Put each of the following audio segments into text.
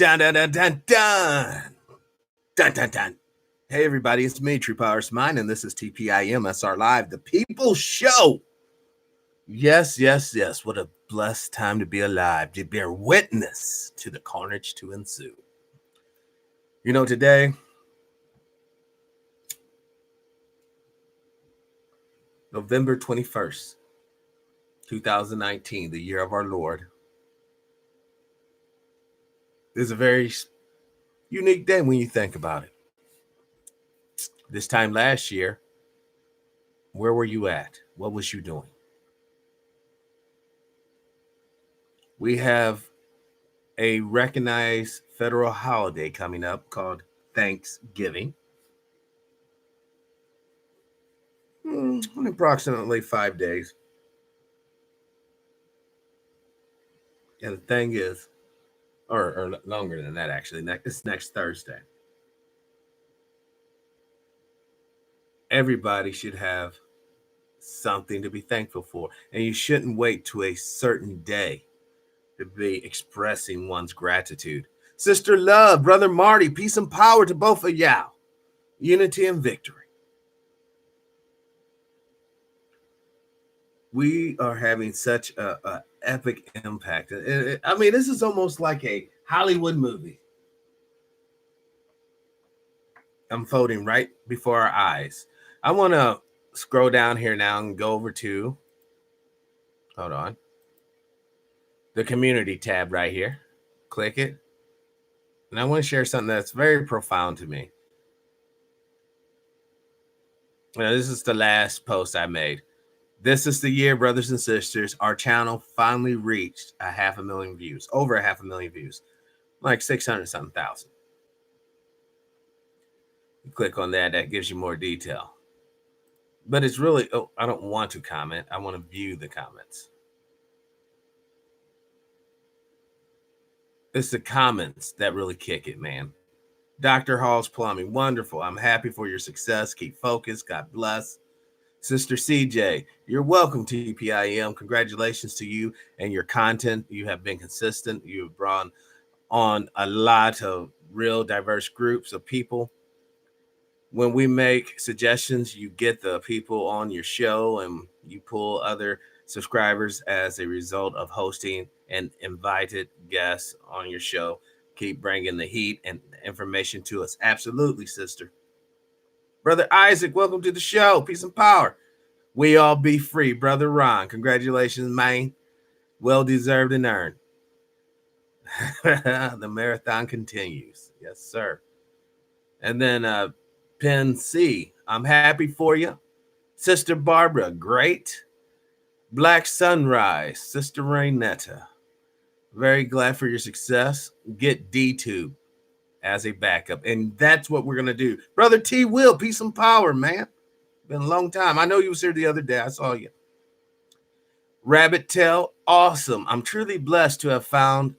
Dun, dun, dun, dun, dun. Dun, dun, dun. Hey, everybody, it's me, TruePowerIsMine, and this is TPIM SR Live, the People's Show. Yes, yes, yes. What a blessed time to be alive, to bear witness to the carnage to ensue. You know, today, November 21st, 2019, the year of our Lord, is a very unique day when you think about it. This time last year, where were you at? What was you doing? We have a recognized federal holiday coming up called Thanksgiving. In approximately 5 days. And the thing is, or longer than that, actually, it's next Thursday. Everybody should have something to be thankful for. And you shouldn't wait to a certain day to be expressing one's gratitude. Sister Love, Brother Marty, peace and power to both of y'all. Unity and victory. We are having such a epic impact. I mean, this is almost like a Hollywood movie unfolding right before our eyes. I want to scroll down here now and go over to, hold on, the community tab right here. Click it. And I want to share something that's very profound to me. Now, this is the last post I made. This is the year, brothers and sisters, our channel finally reached 500,000 views, over 500,000 views, like 600-something thousand. You click on that, that gives you more detail. But it's really, I don't want to comment. I want to view the comments. It's the comments that really kick it, man. Dr. Hall's Plumbing, wonderful. I'm happy for your success. Keep focused. God bless. Sister CJ, you're welcome to TPIM. Congratulations to you and your content. You have been consistent. You've brought on a lot of real diverse groups of people. When we make suggestions, you get the people on your show and you pull other subscribers as a result of hosting and invited guests on your show. Keep bringing the heat and information to us. Absolutely, sister. Brother Isaac, welcome to the show. Peace and power. We all be free. Brother Ron, congratulations, man. Well deserved and earned. The marathon continues. Yes, sir. And then Pen C, I'm happy for you. Sister Barbara, great. Black Sunrise, Sister Raynetta, very glad for your success. Get DTube as a backup. And that's what we're going to do. Brother T. Will, peace and power, man. Been a long time. I know you was here the other day. I saw you. Rabbit Tail, awesome. I'm truly blessed to have found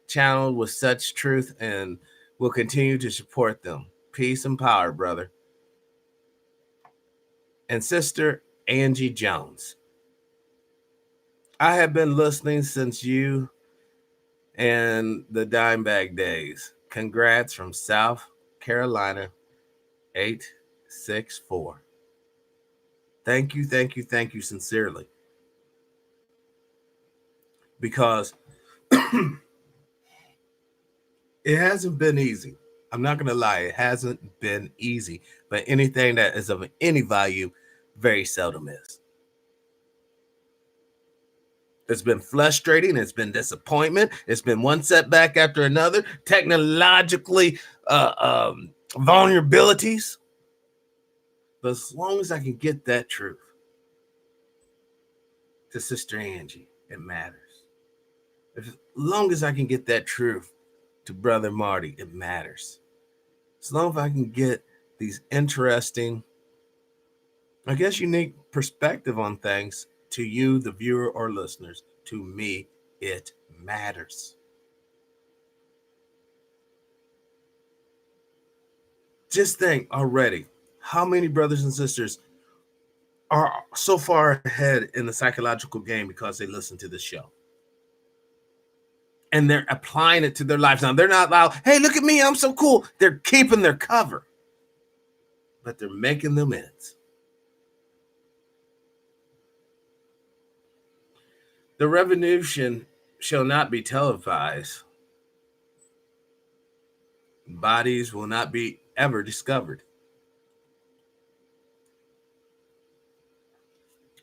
channel with such truth and will continue to support them. Peace and power, brother. And Sister Angie Jones, I have been listening since you and the dime bag days. Congrats from South Carolina, 864. Thank you, thank you, thank you sincerely. Because it hasn't been easy. I'm not going to lie. It hasn't been easy. But anything that is of any value very seldom is. It's been frustrating. It's been disappointment. It's been one setback after another. Technologically vulnerabilities. But as long as I can get that truth to Sister Angie, it matters. As long as I can get that truth to Brother Marty, it matters. As long as I can get these interesting, I guess, unique perspective on things to you, the viewer or listeners, to me, it matters. Just think already how many brothers and sisters are so far ahead in the psychological game because they listen to this show. and they're applying it to their lives. Now, they're not loud, hey, look at me, I'm so cool. They're keeping their cover, but they're making them ends. The revolution shall not be televised. Bodies will not be ever discovered.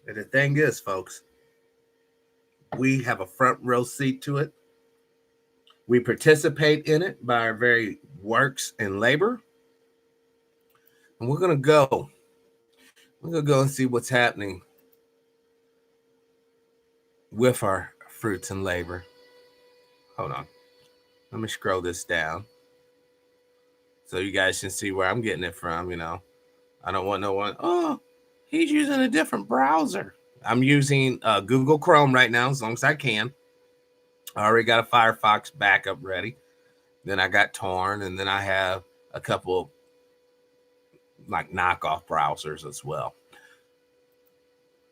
And the thing is, folks, we have a front row seat to it. We participate in it by our very works and labor. And we're going to go. We're going to go and see what's happening with our fruits and labor. Hold on. Let me scroll this down so you guys can see where I'm getting it from. I don't want no one, oh, he's using a different browser. I'm using Google Chrome right now as long as I can. I already got a Firefox backup ready. Then I got Torn, and then I have a couple like knockoff browsers as well.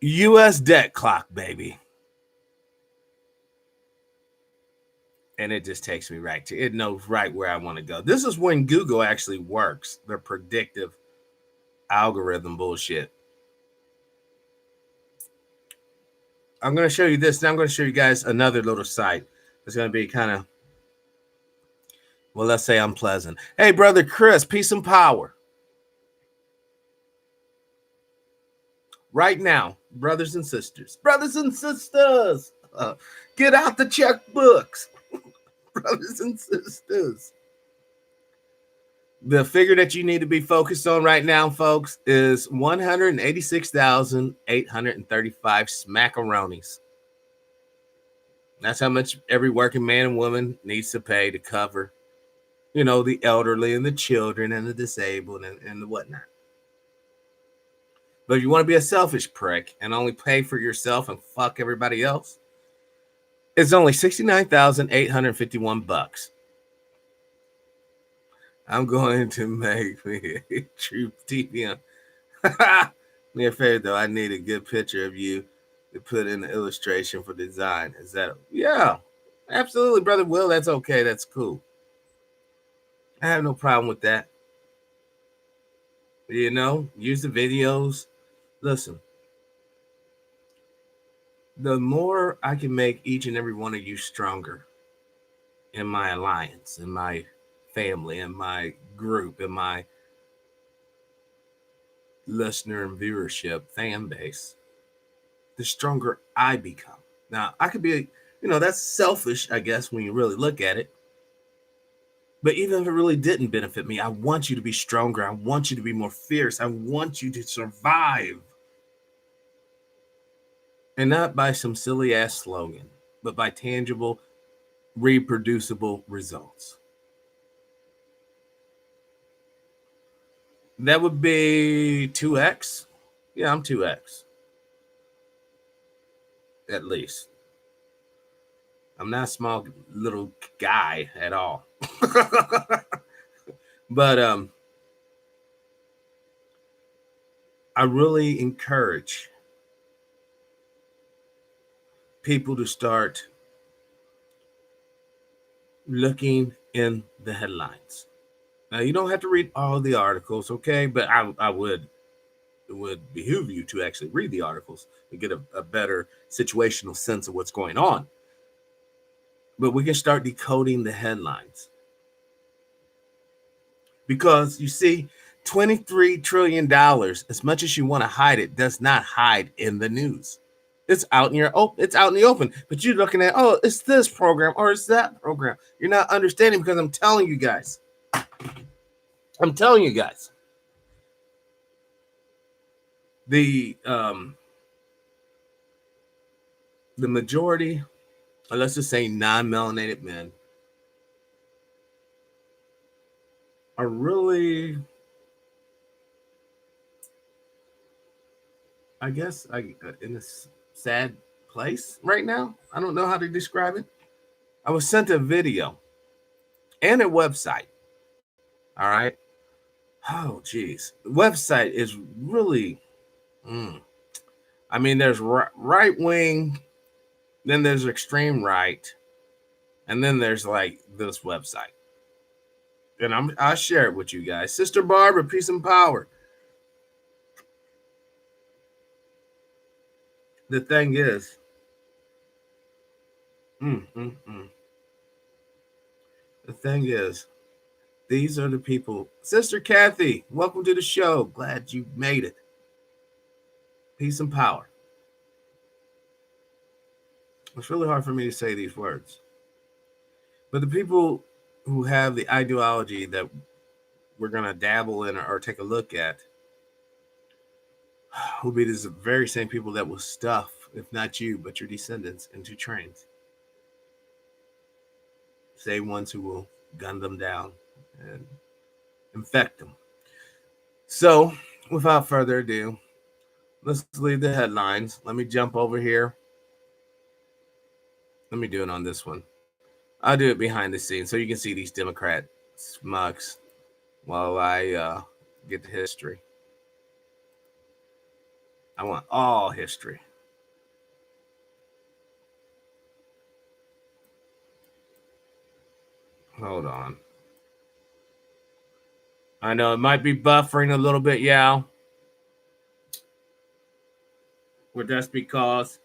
US debt clock, baby. And it just takes me right to it. Knows right where I want to go. This is when Google actually works. Their predictive algorithm bullshit. I'm going to show you this. Now I'm going to show you guys another little site. It's going to be kind of, well, let's say unpleasant. Hey, brother Chris, peace and power. Right now, brothers and sisters, get out the checkbooks. Brothers and sisters. The figure that you need to be focused on right now, folks, is 186,835 smackaronis. That's how much every working man and woman needs to pay to cover, the elderly and the children and the disabled and the whatnot. But if you want to be a selfish prick and only pay for yourself and fuck everybody else, it's only $69,851. I'm going to make me a true TPIM. Me a favor though, I need a good picture of you to put in the illustration for design. Is that yeah? Absolutely, brother Will. That's okay. That's cool. I have no problem with that. Use the videos. Listen, the more I can make each and every one of you stronger in my alliance, in my family, in my group, in my listener and viewership fan base, the stronger I become. Now, I could be, that's selfish, I guess, when you really look at it. But even if it really didn't benefit me, I want you to be stronger. I want you to be more fierce. I want you to survive. And not by some silly ass slogan, but by tangible, reproducible results. That would be 2x. Yeah, I'm 2x. At least. I'm not a small little guy at all. But I really encourage people to start looking in the headlines. Now, you don't have to read all the articles, okay? But it would behoove you to actually read the articles to get a better situational sense of what's going on. But we can start decoding the headlines. Because, you see, $23 trillion, as much as you want to hide it, does not hide in the news. It's out in the open. But you're looking at, oh, it's this program or it's that program. You're not understanding because I'm telling you guys. The majority, or let's just say non-melanated men, are really, I guess, in a sad place right now. I don't know how to describe it. I was sent a video and a website. All right. Oh, geez. The website is really, I mean, there's right wing, then there's extreme right, And then there's like this website. And I'll share it with you guys. Sister Barbara, peace and power. The thing is, the thing is, these are the people. Sister Kathy, welcome to the show. Glad you made it. Peace and power. It's really hard for me to say these words. But the people who have the ideology that we're going to dabble in or take a look at will be these very same people that will stuff, if not you, but your descendants into trains. Same ones who will gun them down and infect them. So, without further ado, let's leave the headlines. Let me jump over here. Let me do it on this one. I'll do it behind the scenes so you can see these Democrat smucks while I get the history. I want all history. Hold on. I know it might be buffering a little bit, yeah. But that's because,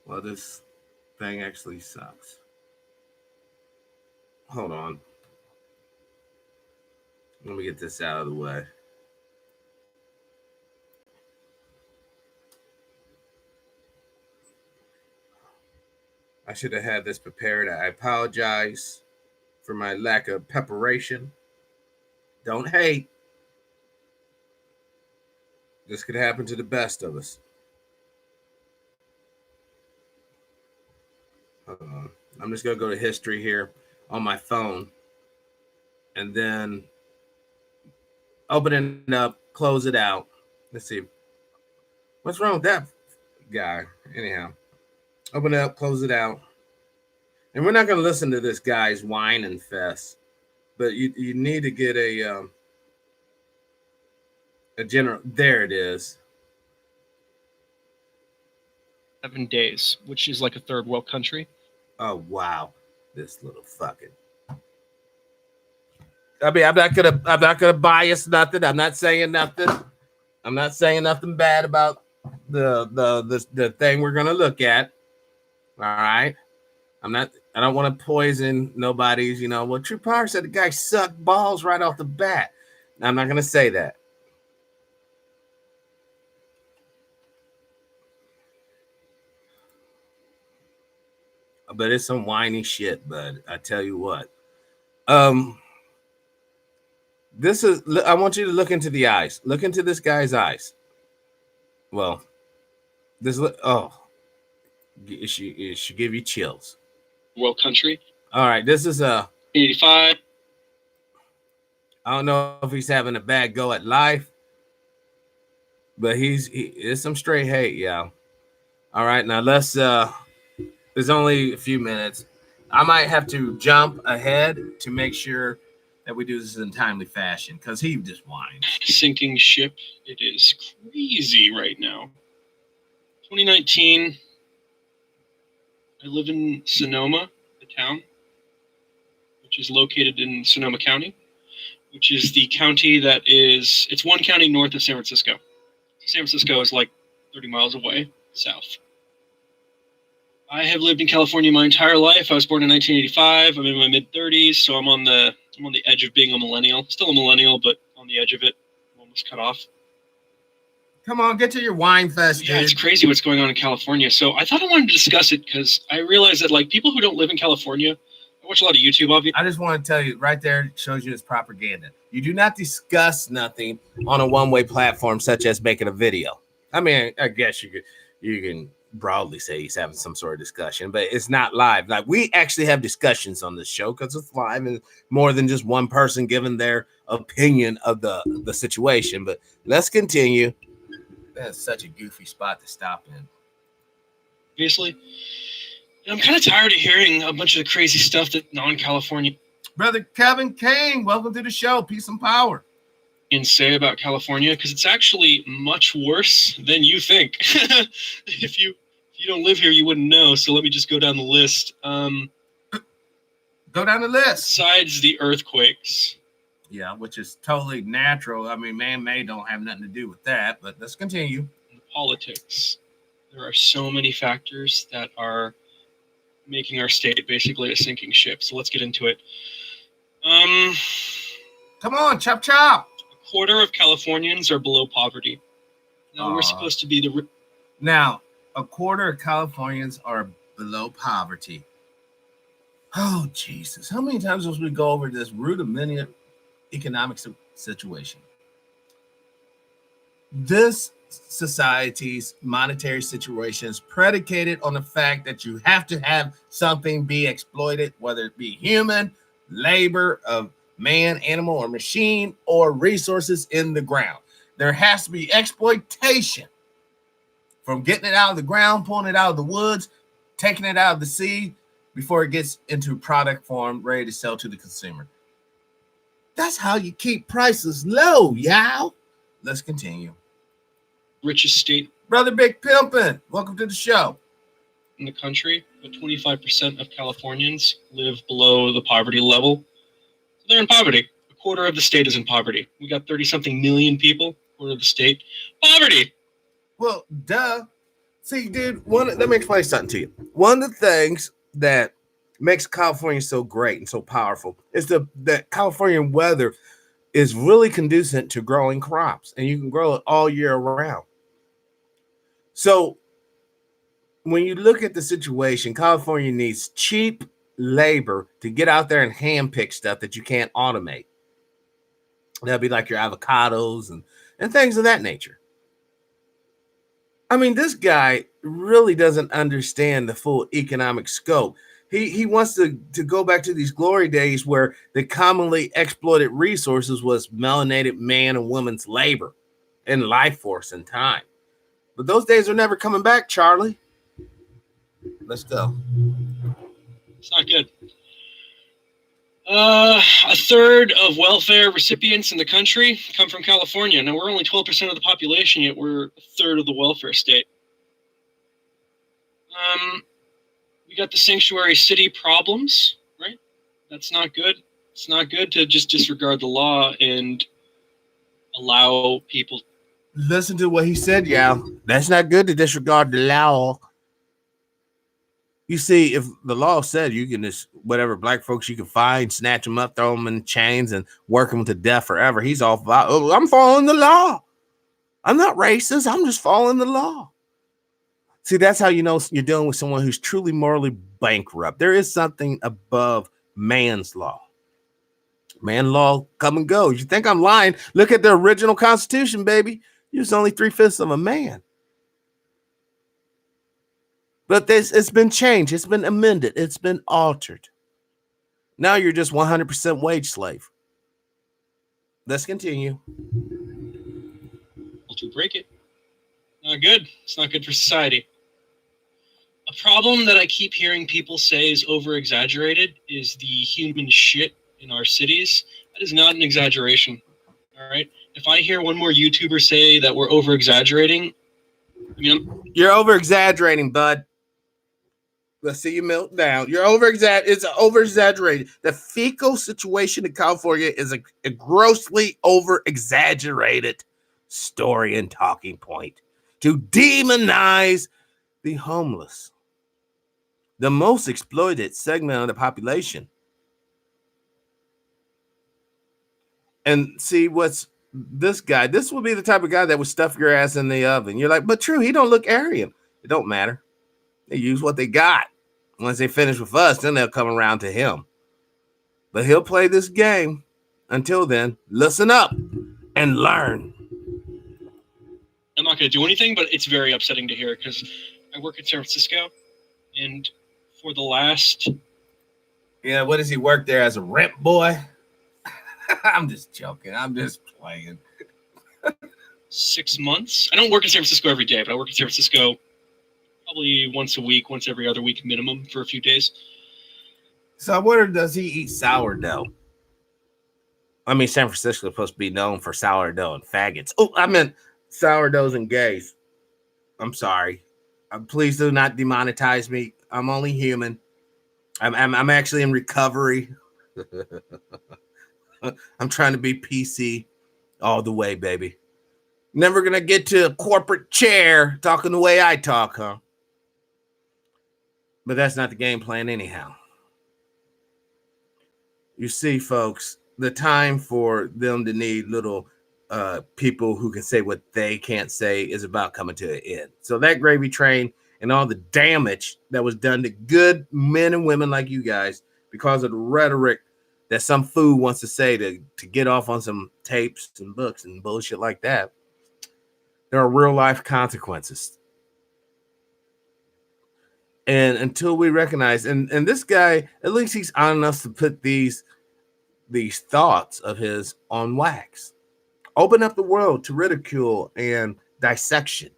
well, this thing actually sucks. Hold on. Let me get this out of the way. I should have had this prepared. I apologize for my lack of preparation. Don't hate. This could happen to the best of us. I'm just going to go to history here on my phone and then open it up, close it out. Let's see. What's wrong with that guy? Anyhow, open it up, close it out. And we're not going to listen to this guy's whine and fest, but you need to get a general. There it is. 7 days, which is like a third world country. Oh wow, this little fucking. I mean, I'm not gonna bias nothing. I'm not saying nothing. I'm not saying nothing bad about the thing we're gonna look at. All right. I don't want to poison nobody's, well, True Power said the guy sucked balls right off the bat. I'm not gonna say that. But it's some whiny shit, bud. I tell you what. This is, I want you to look into the eyes. Look into this guy's eyes. Well, it should give you chills. World country. All right, this is 85. I don't know if he's having a bad go at life, but it's some straight hate, yeah. All right, now let's there's only a few minutes. I might have to jump ahead to make sure that we do this in timely fashion because he just whines. Sinking ship. It is crazy right now. 2019. I live in Sonoma, the town, which is located in Sonoma County, which is the county it's one county north of San Francisco. San Francisco is like 30 miles away south. I have lived in California my entire life. I was born in 1985. I'm in my mid-30s, so I'm on the edge of being a millennial. Still a millennial, but on the edge of it. I'm almost cut off. Come on, get to your wine fest, Yeah, dude. It's crazy what's going on in California. So I thought I wanted to discuss it because I realized that like people who don't live in California, I watch a lot of YouTube, obviously. I just want to tell you right there shows you it's propaganda. You do not discuss nothing on a one-way platform such as making a video. I mean, I guess you can broadly say he's having some sort of discussion, but it's not live. Like we actually have discussions on this show because it's live and more than just one person giving their opinion of the situation. But let's continue. That's such a goofy spot to stop in. Obviously. And I'm kind of tired of hearing a bunch of the crazy stuff that non-California... Brother Kevin Kane, welcome to the show. Peace and power. ...and say about California, because it's actually much worse than you think. If you If you don't live here, you wouldn't know. So let me just go down the list. Go down the list. Besides the earthquakes. Yeah, which is totally natural. I mean, man-made don't have nothing to do with that, but let's continue. The politics. There are so many factors that are making our state basically a sinking ship. So let's get into it. Come on, chop chop. A quarter of Californians are below poverty. Now we're supposed to be the... Now, a quarter of Californians are below poverty. Oh, Jesus. How many times must we go over this rudimentary economic situation? This society's monetary situation is predicated on the fact that you have to have something be exploited, whether it be human, labor of man, animal, or machine, or resources in the ground. There has to be exploitation from getting it out of the ground, pulling it out of the woods, taking it out of the sea before it gets into product form, ready to sell to the consumer. That's how you keep prices low, y'all. Let's continue. Richest state. Brother Big Pimpin', welcome to the show. In the country, but 25% of Californians live below the poverty level. So they're in poverty. A quarter of the state is in poverty. We got 30-something million people, a quarter of the state. Poverty! Well, duh. See, dude, let me explain something to you. One of the things that makes California so great and so powerful is that Californian weather is really conducive to growing crops, and you can grow it all year round. So when you look at the situation, California needs cheap labor to get out there and hand pick stuff that you can't automate. That'll be like your avocados and things of that nature. I mean, this guy really doesn't understand the full economic scope. He wants to go back to these glory days where the commonly exploited resources was melanated man and woman's labor and life force and time. But those days are never coming back, Charlie. Let's go. It's not good. A third of welfare recipients in the country come from California. Now, we're only 12% of the population, yet we're a third of the welfare state. We got the sanctuary city problems, right? That's not good. It's not good to just disregard the law and allow people. Listen to what he said, y'all. That's not good to disregard the law. You see, if the law said you can just, whatever black folks you can find, snatch them up, throw them in chains, and work them to death forever, he's all about, oh, I'm following the law. I'm not racist. I'm just following the law. See, that's how you know you're dealing with someone who's truly morally bankrupt. There is something above man's law. Man law come and go. You think I'm lying? Look at the original Constitution, baby. He was only 3/5 of a man. But it's been changed. It's been amended. It's been altered. Now you're just 100% wage slave. Let's continue. To break it. Not good. It's not good for society. A problem that I keep hearing people say is over-exaggerated is the human shit in our cities. That is not an exaggeration. All right? If I hear one more YouTuber say that we're over-exaggerating, I mean, you're over-exaggerating, bud. Let's see you melt down. You're it's over-exaggerated. The fecal situation in California is a grossly over-exaggerated story and talking point to demonize the homeless, the most exploited segment of the population. And see what's this guy. This would be the type of guy that would stuff your ass in the oven. You're like, but true, he don't look Aryan. It don't matter. They use what they got. Once they finish with us, then they'll come around to him. But he'll play this game. Until then, listen up and learn. I'm not going to do anything, but it's very upsetting to hear because I work in San Francisco, and for the last... Yeah, what does he work there as a rent boy? I'm just joking. I'm just playing. 6 months? I don't work in San Francisco every day, but I work in San Francisco probably once a week, once every other week minimum for a few days. So I wonder, does he eat sourdough? I mean, San Francisco is supposed to be known for sourdough and faggots. Oh, I meant sourdoughs and gays. I'm sorry. Please do not demonetize me. I'm only human. I'm actually in recovery. I'm trying to be PC all the way, baby. Never gonna get to a corporate chair talking the way I talk, huh? But that's not the game plan anyhow. You see, folks, the time for them to need little people who can say what they can't say is about coming to an end. So that gravy train and all the damage that was done to good men and women like you guys because of the rhetoric that some fool wants to say to get off on some tapes and books and bullshit like that, there are real life consequences. And until we recognize, and this guy, at least he's honest enough to put these thoughts of his on wax. Open up the world to ridicule and dissection,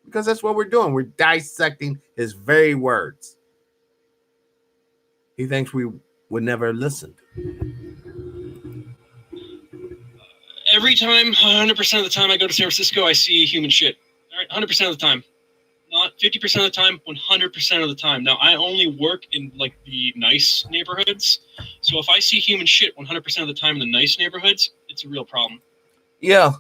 because that's what we're doing. We're dissecting his very words. He thinks we would never listen. Every time, 100% of the time I go to San Francisco, I see human shit. All right, 100% of the time. Not 50% of the time, 100% of the time. Now, I only work in like the nice neighborhoods. So if I see human shit 100% of the time in the nice neighborhoods, it's a real problem. Yeah,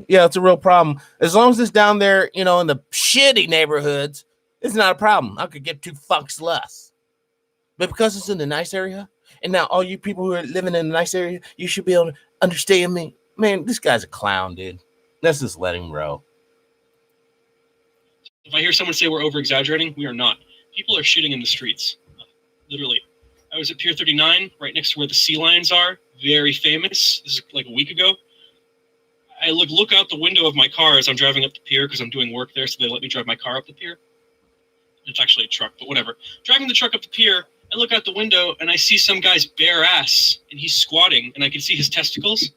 it's a real problem. As long as it's down there, in the shitty neighborhoods, it's not a problem. I could get 2 fucks less. But because it's in the nice area, and now all you people who are living in the nice area, you should be able to understand me. Man, this guy's a clown, dude. Let's just let him roll. If I hear someone say we're over-exaggerating, we are not. People are shitting in the streets. Literally. I was at Pier 39, right next to where the sea lions are. Very famous. This is like a week ago. I look out the window of my car as I'm driving up the pier because I'm doing work there, so they let me drive my car up the pier. It's actually a truck, but whatever. Driving the truck up the pier, I look out the window and I see some guy's bare ass, and he's squatting, and I can see his testicles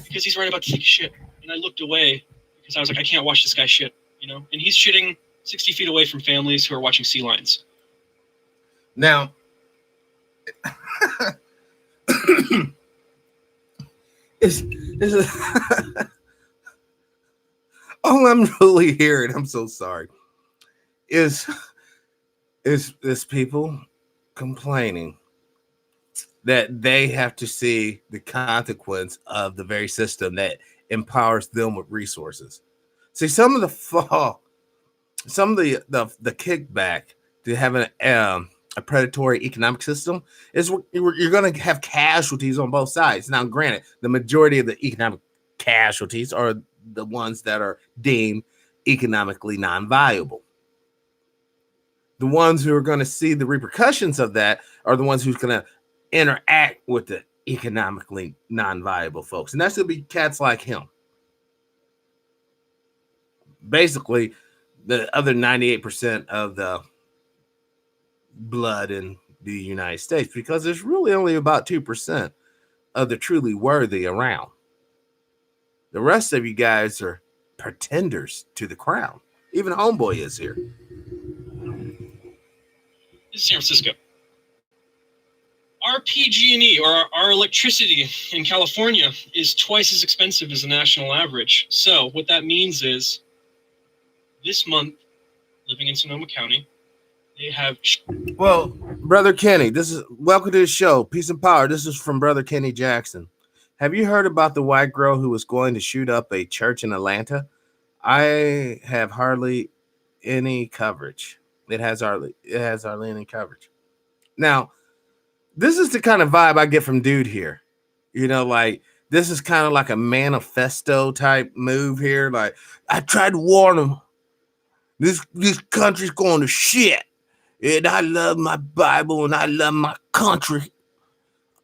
because he's right about to take a shit. And I looked away because I was like, I can't watch this guy shit. And he's shitting 60 feet away from families who are watching sea lions. Now, all I'm really hearing, I'm so sorry, is people complaining that they have to see the consequence of the very system that empowers them with resources. See, some of the kickback to having a predatory economic system is you're going to have casualties on both sides. Now, granted, the majority of the economic casualties are the ones that are deemed economically non-viable. The ones who are going to see the repercussions of that are the ones who's going to interact with the economically non-viable folks. And that's going to be cats like him. Basically, the other 98% of the blood in the United States, because there's really only about 2% of the truly worthy around. The rest of you guys are pretenders to the crown. Even Homeboy is here. This is San Francisco. Our PG&E, or our electricity in California, is twice as expensive as the national average. So what that means is, this month, living in Sonoma County, they have... Well, Brother Kenny, welcome to the show. Peace and power. This is from Brother Kenny Jackson. Have you heard about the white girl who was going to shoot up a church in Atlanta? I have hardly any coverage. It has hardly any coverage. Now, this is the kind of vibe I get from dude here. This is kind of like a manifesto type move here. Like, I tried to warn him. This country's going to shit. And I love my Bible and I love my country.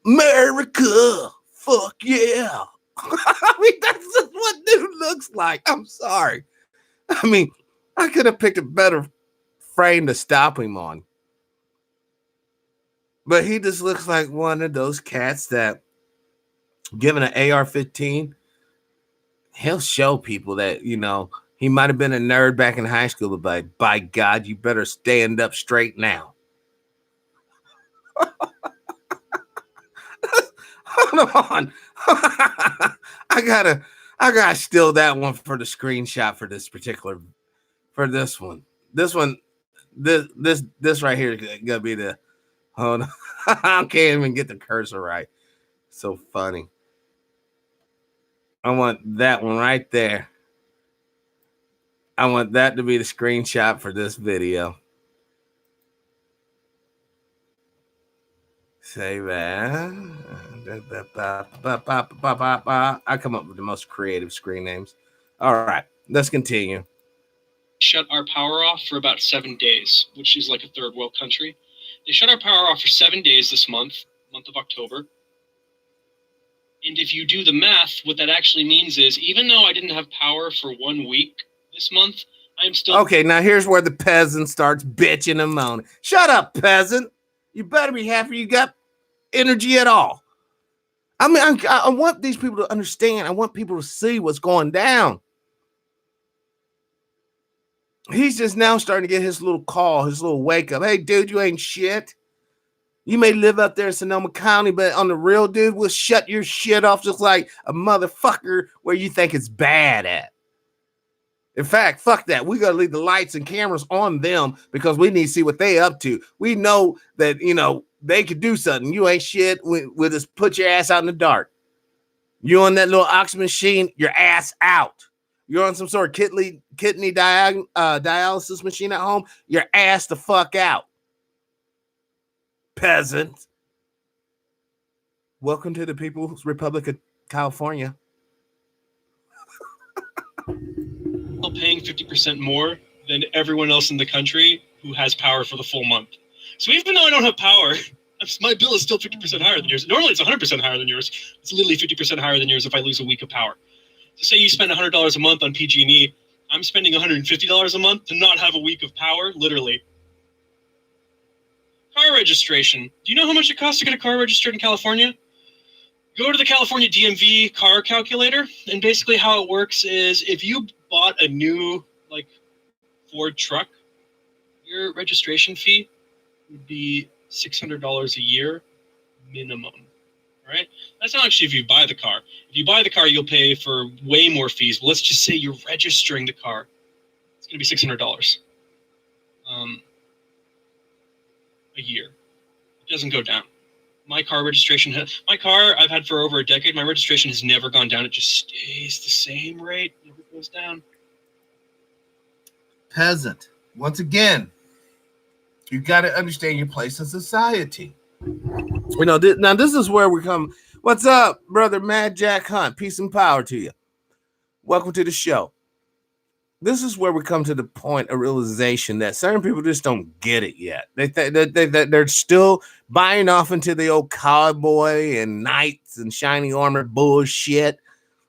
America. Fuck yeah. I mean, that's just what dude looks like. I'm sorry. I mean, I could have picked a better frame to stop him on. But he just looks like one of those cats that, given an AR-15, he'll show people that, he might have been a nerd back in high school, but by God, you better stand up straight now. Hold on. I gotta steal that one for the screenshot for this one. This one, this right here is gonna be the. Hold on. I can't even get the cursor right. So funny. I want that one right there. I want that to be the screenshot for this video. Save that. I come up with the most creative screen names. All right, let's continue. Shut our power off for about 7 days, which is like a third world country. They shut our power off for 7 days this month of October. And if you do the math, what that actually means is, even though I didn't have power for 1 week this month, I'm still... Okay, now here's where the peasant starts bitching and moaning. Shut up, peasant. You better be happy you got energy at all. I mean, I want these people to understand. I want people to see what's going down. He's just now starting to get his little call, his little wake up. Hey, dude, you ain't shit. You may live up there in Sonoma County, but on the real, dude, we'll shut your shit off just like a motherfucker where you think it's bad at. In fact, fuck that. We got to leave the lights and cameras on them because we need to see what they up to. We know that, you know, they could do something. You ain't shit. We'll just put your ass out in the dark. You on that little oxygen machine, your ass out. You're on some sort of kidney dialysis machine at home, your ass the fuck out. Peasant. Welcome to the People's Republic of California. Paying 50% more than everyone else in the country who has power for the full month. So even though I don't have power, my bill is still 50% higher than yours. Normally it's 100% higher than yours. It's literally 50% higher than yours if I lose a week of power. So say you spend $100 a month on PG&E, I'm spending $150 a month to not have a week of power, literally. Car registration. Do you know how much it costs to get a car registered in California? Go to the California DMV car calculator, and basically how it works is if you bought a new like Ford truck, your registration fee would be $600 a year minimum. Right? That's not actually if you buy the car. If you buy the car, you'll pay for way more fees. But let's just say you're registering the car. It's going to be $600 a year. It doesn't go down. My car registration, I've had for over a decade. My registration has never gone down. It just stays the same rate. Never goes down. Peasant. Once again, you got to understand your place in society. You know, now this is where we come. What's up, brother Mad Jack Hunt? Peace and power to you. Welcome to the show. This is where we come to the point of realization that certain people just don't get it yet. They're still buying off into the old cowboy and knights and shiny armor bullshit.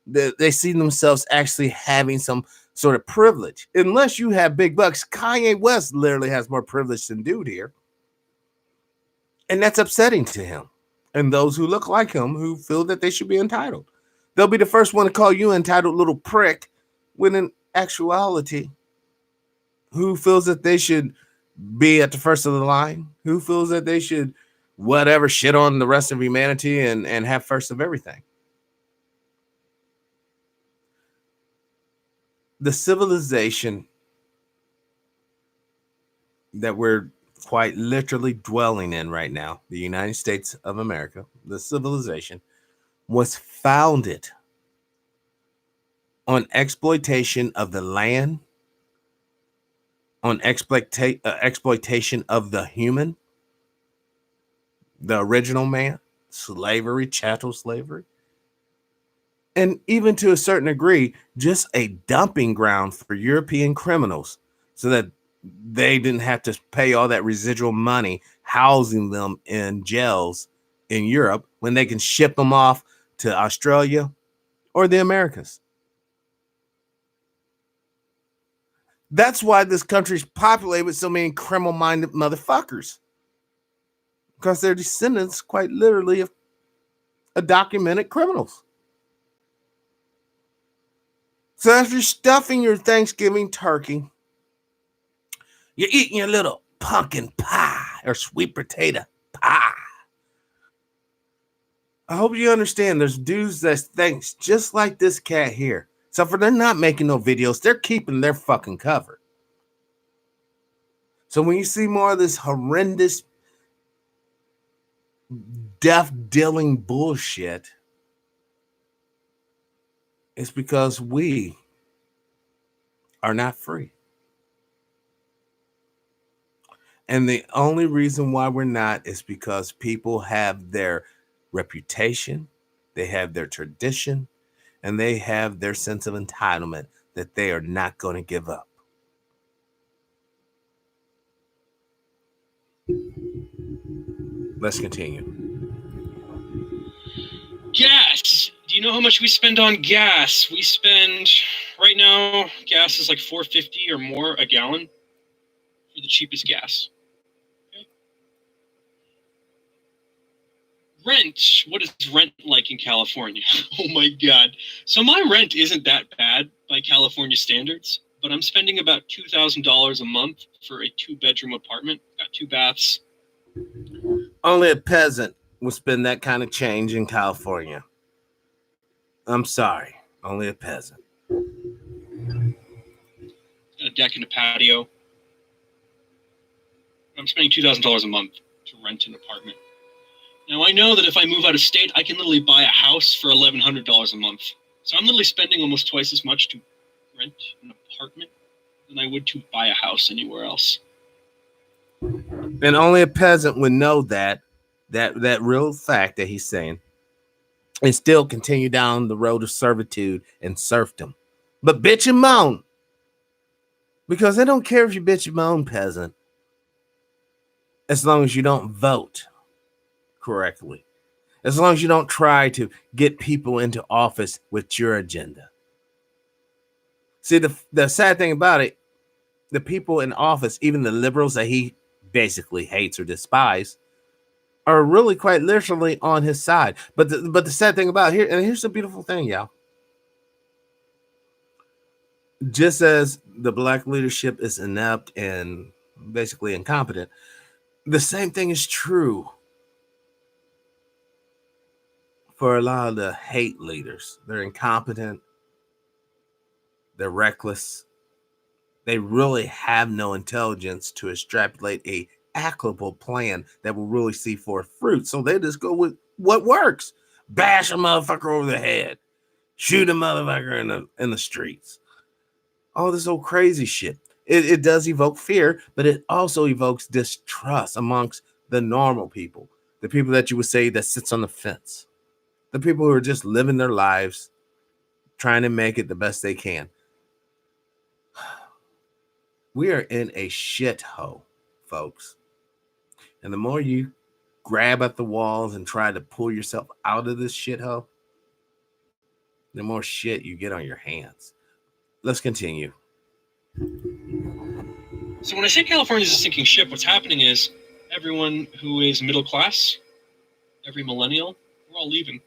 They see themselves actually having some sort of privilege. Unless you have big bucks. Kanye West literally has more privilege than dude here. And that's upsetting to him. And those who look like him who feel that they should be entitled. They'll be the first one to call you entitled little prick when in actuality, who feels that they should be at the first of the line? Who feels that they should whatever shit on the rest of humanity and have first of everything? The civilization that we're quite literally dwelling in right now, the United States of America, the civilization was founded on exploitation of the land, on exploitation of the human, the original man, slavery, chattel slavery, and even to a certain degree, just a dumping ground for European criminals so that they didn't have to pay all that residual money housing them in jails in Europe when they can ship them off to Australia or the Americas. That's why this country's populated with so many criminal-minded motherfuckers. Because they're descendants, quite literally, of documented criminals. So as you're stuffing your Thanksgiving turkey, you're eating your little pumpkin pie or sweet potato pie. I hope you understand there's dudes that think just like this cat here. So for they're not making no videos, they're keeping their fucking cover. So when you see more of this horrendous death dealing bullshit, it's because we are not free. And the only reason why we're not is because people have their reputation, they have their tradition, and they have their sense of entitlement that they are not going to give up. Let's continue. Gas. Do you know how much we spend on gas? We spend right now. Gas is like $4.50 or more a gallon for the cheapest gas. Okay. Rent. What is rent like in California? Oh my God. So my rent isn't that bad by California standards, but I'm spending about $2,000 a month for a 2-bedroom apartment. Got 2 baths. Only a peasant would spend that kind of change in California. I'm sorry, only a peasant. Got a deck and a patio. I'm spending $2,000 a month to rent an apartment. Now, I know that if I move out of state, I can literally buy a house for $1,100 a month. So I'm literally spending almost twice as much to rent an apartment than I would to buy a house anywhere else. And only a peasant would know that real fact that he's saying, and still continue down the road of servitude and serfdom. But bitch and moan. Because they don't care if you bitch and moan, peasant, as long as you don't vote correctly. As long as you don't try to get people into office with your agenda. See, the sad thing about it, the people in office, even the liberals that he basically hates or despises, are really quite literally on his side. But the sad thing about here, and here's the beautiful thing, y'all. Just as the black leadership is inept and basically incompetent, the same thing is true for a lot of the hate leaders. They're incompetent. They're reckless. They really have no intelligence to extrapolate a applicable plan that will really see forth fruit. So they just go with what works. Bash a motherfucker over the head. Shoot a motherfucker in the streets. All this old crazy shit. It does evoke fear, but it also evokes distrust amongst the normal people. The people that you would say that sits on the fence. The people who are just living their lives, trying to make it the best they can. We are in a shithole, folks. And the more you grab at the walls and try to pull yourself out of this shithole, the more shit you get on your hands. Let's continue. So when I say California is a sinking ship, what's happening is everyone who is middle class, every millennial, we're all leaving.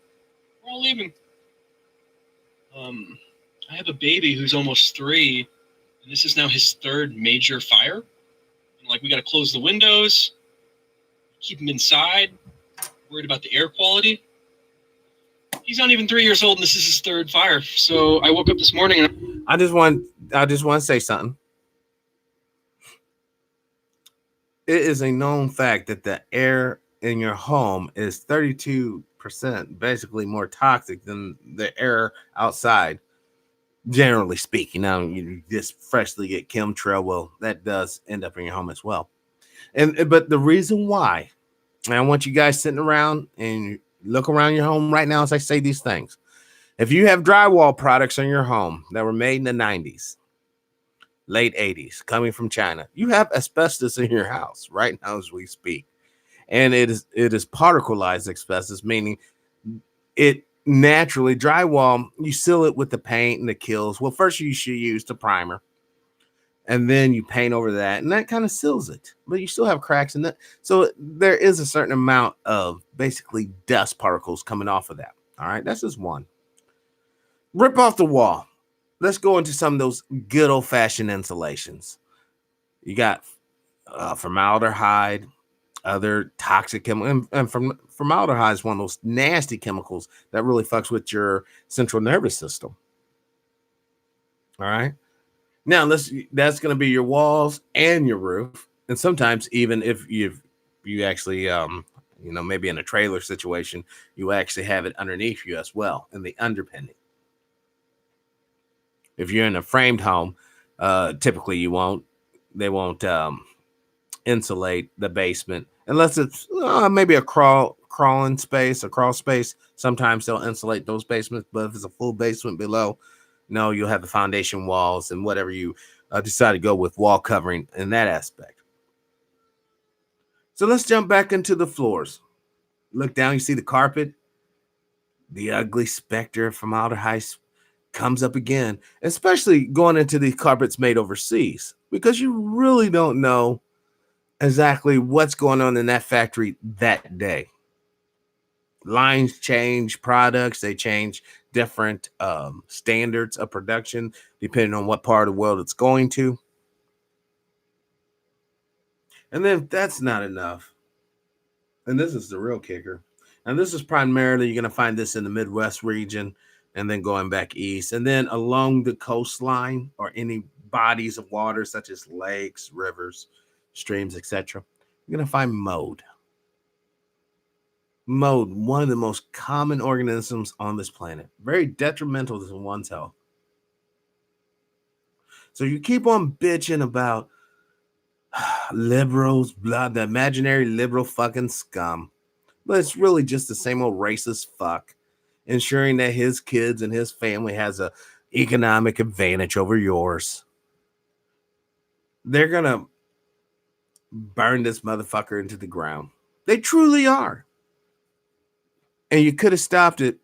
We're all leaving. I have a baby who's almost 3, and this is now his 3rd major fire. And like, we got to close the windows, keep him inside, worried about the air quality. He's not even 3 years old, and this is his 3rd fire. So I woke up this morning and I just want to say something. It is a known fact that the air in your home is 32% basically more toxic than the air outside, generally speaking. Now, you just freshly get chemtrail, well, that does end up in your home as well. But the reason why, and I want you guys sitting around and look around your home right now as I say these things. If you have drywall products in your home that were made in the 90s, late 80s, coming from China, you have asbestos in your house right now as we speak. And it is particleized asbestos, meaning it naturally, drywall, you seal it with the paint and the kills. Well, first you should use the primer, and then you paint over that, and that kind of seals it. But you still have cracks in it. So there is a certain amount of basically dust particles coming off of that. All right, that's just one. Rip off the wall. Let's go into some of those good old-fashioned insulations. You got formaldehyde, other toxic chemicals, and formaldehyde is one of those nasty chemicals that really fucks with your central nervous system. All right. Now that's going to be your walls and your roof. And sometimes even if you actually maybe in a trailer situation, you actually have it underneath you as well in the underpinning. If you're in a framed home, typically they won't insulate the basement unless it's maybe a crawling space, a crawl space. Sometimes they'll insulate those basements, but if it's a full basement below, no, you'll have the foundation walls and whatever you decide to go with wall covering in that aspect. So let's jump back into the floors. Look down, you see the carpet. The ugly specter from outer heights comes up again, especially going into the carpets made overseas, because you really don't know exactly what's going on in that factory that day. Lines change, products, they change different standards of production depending on what part of the world it's going to. And then if that's not enough, and this is the real kicker, and this is primarily you're going to find this in the Midwest region and then going back east, and then along the coastline or any bodies of water such as lakes, rivers, streams, etc. You're going to find mold. Mold, one of the most common organisms on this planet, very detrimental to one's health. So you keep on bitching about liberals, blah, the imaginary liberal fucking scum, but it's really just the same old racist fuck, ensuring that his kids and his family has a economic advantage over yours. They're gonna burn this motherfucker into the ground. They truly are. And you could have stopped it,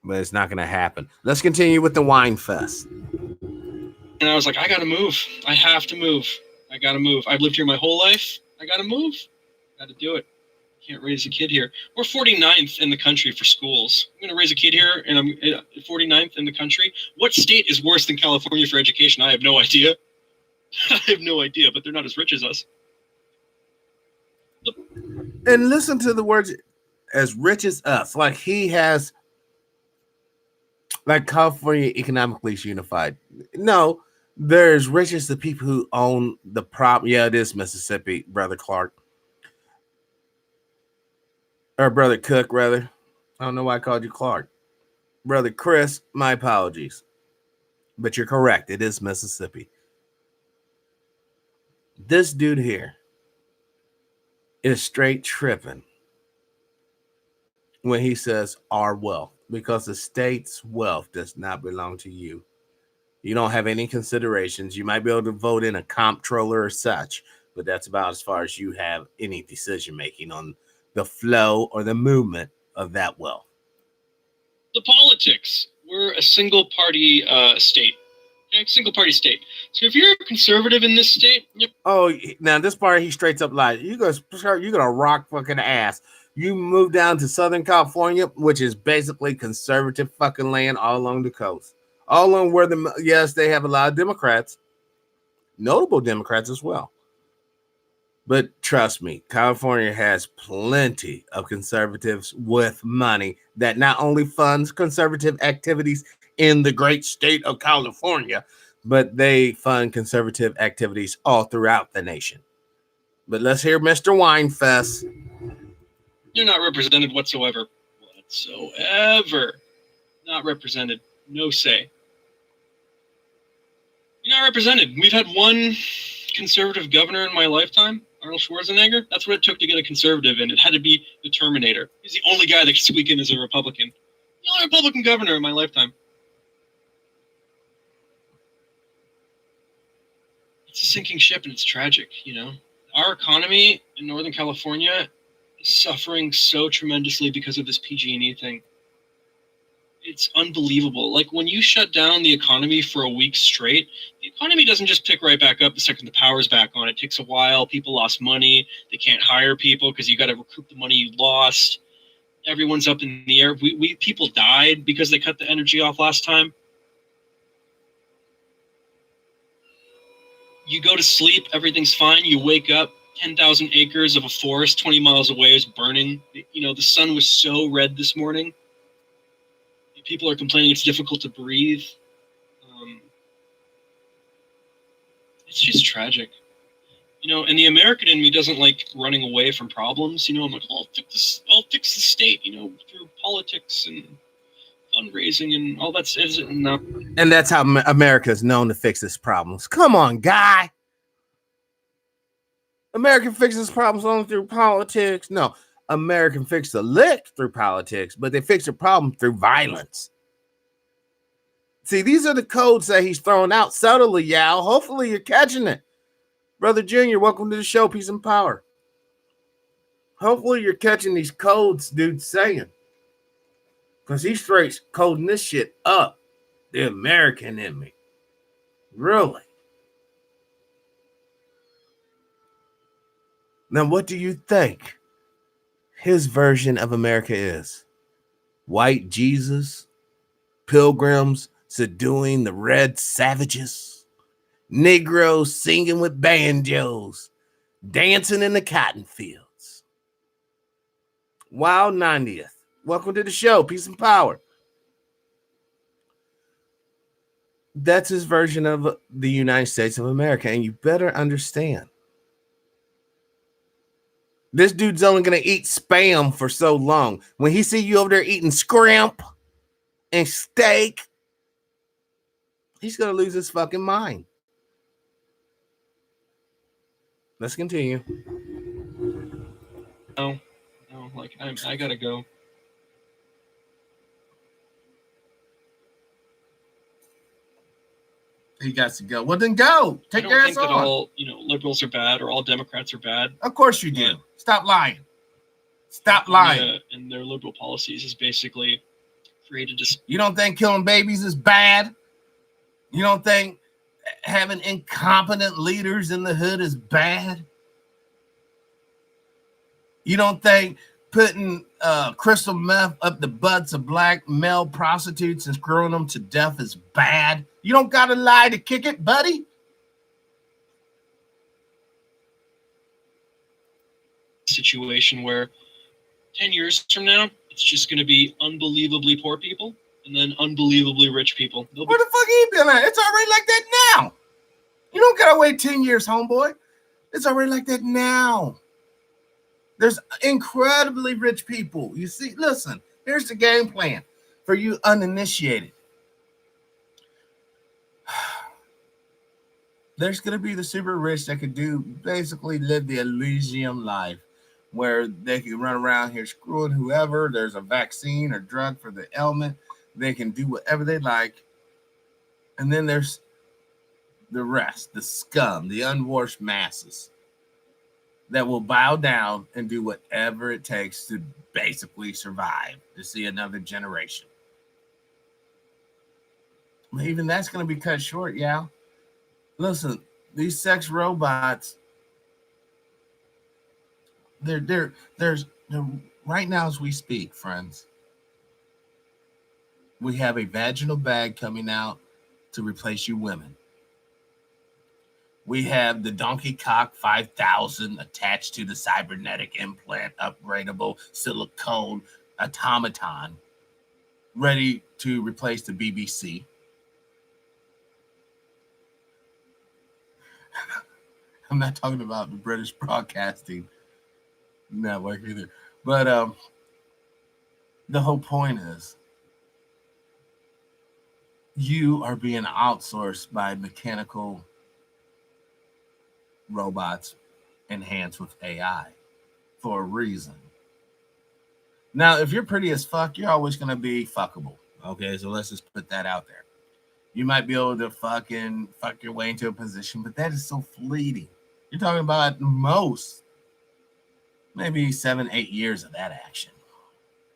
but it's not gonna happen. Let's continue with the wine fest. And I was like, I gotta move. I have to move. I gotta move. I've lived here my whole life. I gotta move. Gotta do it. Can't raise a kid here. We're 49th in the country for schools. I'm going to raise a kid here, and I'm 49th in the country. What state is worse than California for education? I have no idea. I have no idea, but they're not as rich as us. And listen to the words, as rich as us. Like he has, like California economically is unified. No, they're as rich as the people who own the prop. Yeah, it is Mississippi, Brother Clark. Or Brother Cook, rather. I don't know why I called you Clark. Brother Chris, my apologies. But you're correct. It is Mississippi. This dude here is straight tripping when he says our wealth, because the state's wealth does not belong to you. You don't have any considerations. You might be able to vote in a comptroller or such, but that's about as far as you have any decision making on the flow or the movement of that wealth. The politics. We're a single party state. Okay? Single party state. So if you're a conservative in this state, oh, now this part he straight up lies. You're gonna rock fucking ass. You move down to Southern California, which is basically conservative fucking land all along the coast. All along where yes, they have a lot of Democrats, notable Democrats as well. But trust me, California has plenty of conservatives with money that not only funds conservative activities in the great state of California, but they fund conservative activities all throughout the nation. But let's hear Mr. Winefest. You're not represented whatsoever. Whatsoever. Not represented. No say. You're not represented. We've had one conservative governor in my lifetime, Arnold Schwarzenegger. That's what it took to get a conservative in. It had to be the Terminator. He's the only guy that could squeak in as a Republican. The only Republican governor in my lifetime. It's a sinking ship, and it's tragic, you know. Our economy in Northern California is suffering so tremendously because of this PG&E thing. It's unbelievable. Like, when you shut down the economy for a week straight, the economy doesn't just pick right back up the second the power's back on. It takes a while. People lost money. They can't hire people because you got to recoup the money you lost. Everyone's up in the air. People died because they cut the energy off last time. You go to sleep, everything's fine. You wake up, 10,000 acres of a forest 20 miles away is burning. You know, the sun was so red this morning. People are complaining it's difficult to breathe. It's just tragic. And the American in me doesn't like running away from problems. I'm like, I'll fix the state, through politics and fundraising and all that. No. And that's how America is known to fix its problems. Come on, guy. American fixes problems only through politics. No, American fix the lick through politics, but they fix the problem through violence. See, these are the codes that he's throwing out subtly, Yao. Hopefully you're catching it. Brother Junior, welcome to the show. Peace and power. Hopefully you're catching these codes dude's saying. Because he's straight coding this shit up. The American in me. Really? Now, what do you think his version of America is? White Jesus? Pilgrims subduing the red savages? Negroes singing with banjos? Dancing in the cotton fields? Wild 90th. Welcome to the show. Peace and power. That's his version of the United States of America. And you better understand. This dude's only going to eat spam for so long. When he see you over there eating scrimp and steak, he's going to lose his fucking mind. Let's continue. No, like I gotta go. He got to go. Well, then go. Take your ass on. I don't think that all liberals are bad or all Democrats are bad. Of course you do. Stop lying. Stop lying. And their liberal policies is basically created to. You don't think killing babies is bad? You don't think having incompetent leaders in the hood is bad? You don't think putting crystal meth up the butts of black male prostitutes and screwing them to death is bad? You don't got to lie to kick it, buddy. Situation where 10 years from now, it's just going to be unbelievably poor people and then unbelievably rich people. Where the fuck he been at? It's already like that now. You don't got to wait 10 years, homeboy. It's already like that now. There's incredibly rich people. You see, listen, here's the game plan for you uninitiated. There's going to be the super rich that could basically live the Elysium life where they can run around here screwing whoever. There's a vaccine or drug for the ailment. They can do whatever they like. And then there's the rest, the scum, the unwashed masses that will bow down and do whatever it takes to basically survive, to see another generation. Even that's going to be cut short, yeah. Listen, these sex robots, they're right now as we speak, friends, we have a vaginal bag coming out to replace you women. We have the Donkey Cock 5000 attached to the cybernetic implant, upgradable silicone automaton, ready to replace the BBC. I'm not talking about the British Broadcasting Network either. But the whole point is you are being outsourced by mechanical robots enhanced with AI for a reason. Now, if you're pretty as fuck, you're always going to be fuckable. Okay, so let's just put that out there. You might be able to fuck your way into a position, but that is so fleeting. You're talking about most, maybe 7-8 years of that action.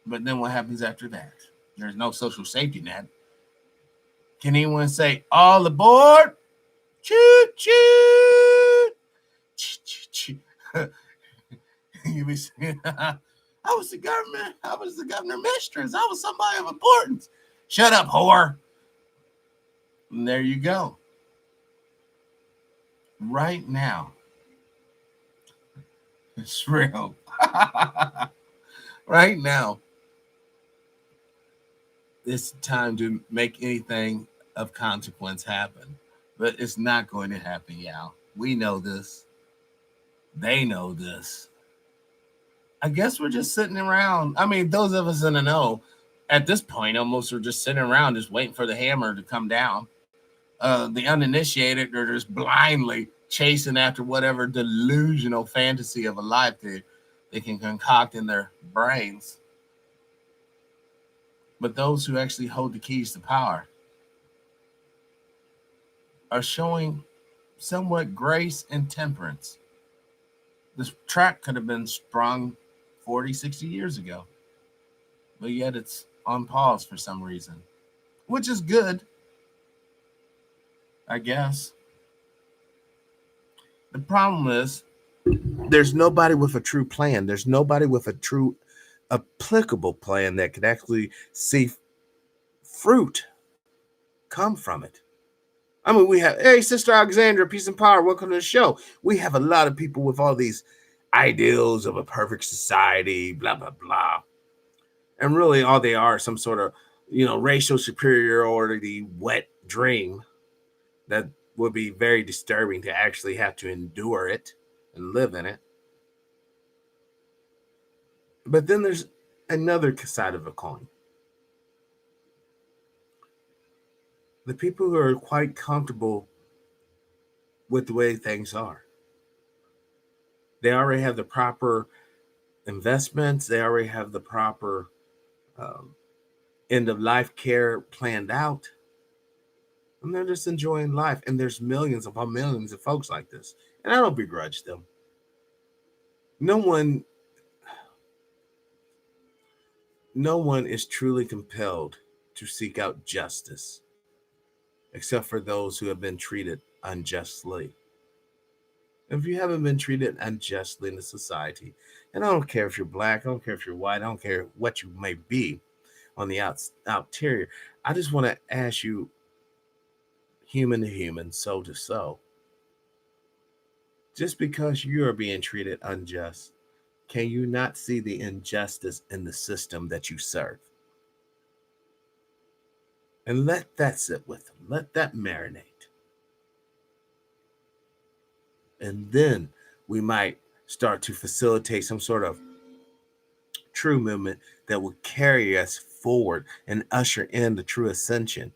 But then what happens after that? There's no social safety net. Can anyone say, all aboard? Choo choo. You be saying, I was the governor mistress. I was somebody of importance. Shut up, whore. And there you go. Right now, it's real. Right now, it's time to make anything of consequence happen. But it's not going to happen, y'all. We know this. They know this. I guess we're just sitting around. I mean, those of us in the know at this point almost are just sitting around just waiting for the hammer to come down. The uninitiated are just blindly chasing after whatever delusional fantasy of a life they can concoct in their brains. But those who actually hold the keys to power are showing somewhat grace and temperance. This track could have been sprung 40, 60 years ago, but yet it's on pause for some reason, which is good, I guess. The problem is there's nobody with a true plan. There's nobody with a true applicable plan that could actually see fruit come from it. I mean, we have, hey, Sister Alexandra, peace and power. Welcome to the show. We have a lot of people with all these ideals of a perfect society, blah, blah, blah. And really all they are some sort of, racial superiority wet dream that would be very disturbing to actually have to endure it and live in it. But then there's another side of a coin. The people who are quite comfortable with the way things are. They already have the proper investments. They already have the proper end of life care planned out. And they're just enjoying life. And there's millions upon millions of folks like this. And I don't begrudge them. No one is truly compelled to seek out justice, except for those who have been treated unjustly. If you haven't been treated unjustly in the society, and I don't care if you're black, I don't care if you're white, I don't care what you may be on the outerior, I just want to ask you, human to human, soul to soul, just because you are being treated unjust, can you not see the injustice in the system that you serve? And let that sit with them. Let that marinate. And then we might start to facilitate some sort of true movement that will carry us forward and usher in the true ascension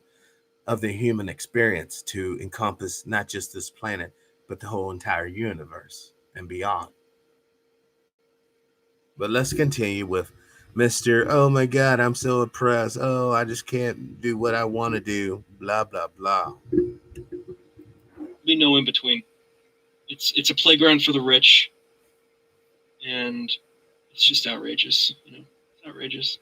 of the human experience to encompass not just this planet, but the whole entire universe and beyond. But let's continue with Mr. Oh my God, I'm so oppressed. Oh, I just can't do what I want to do. Blah, blah, blah. Be no in between. It's a playground for the rich, and it's just outrageous. It's outrageous.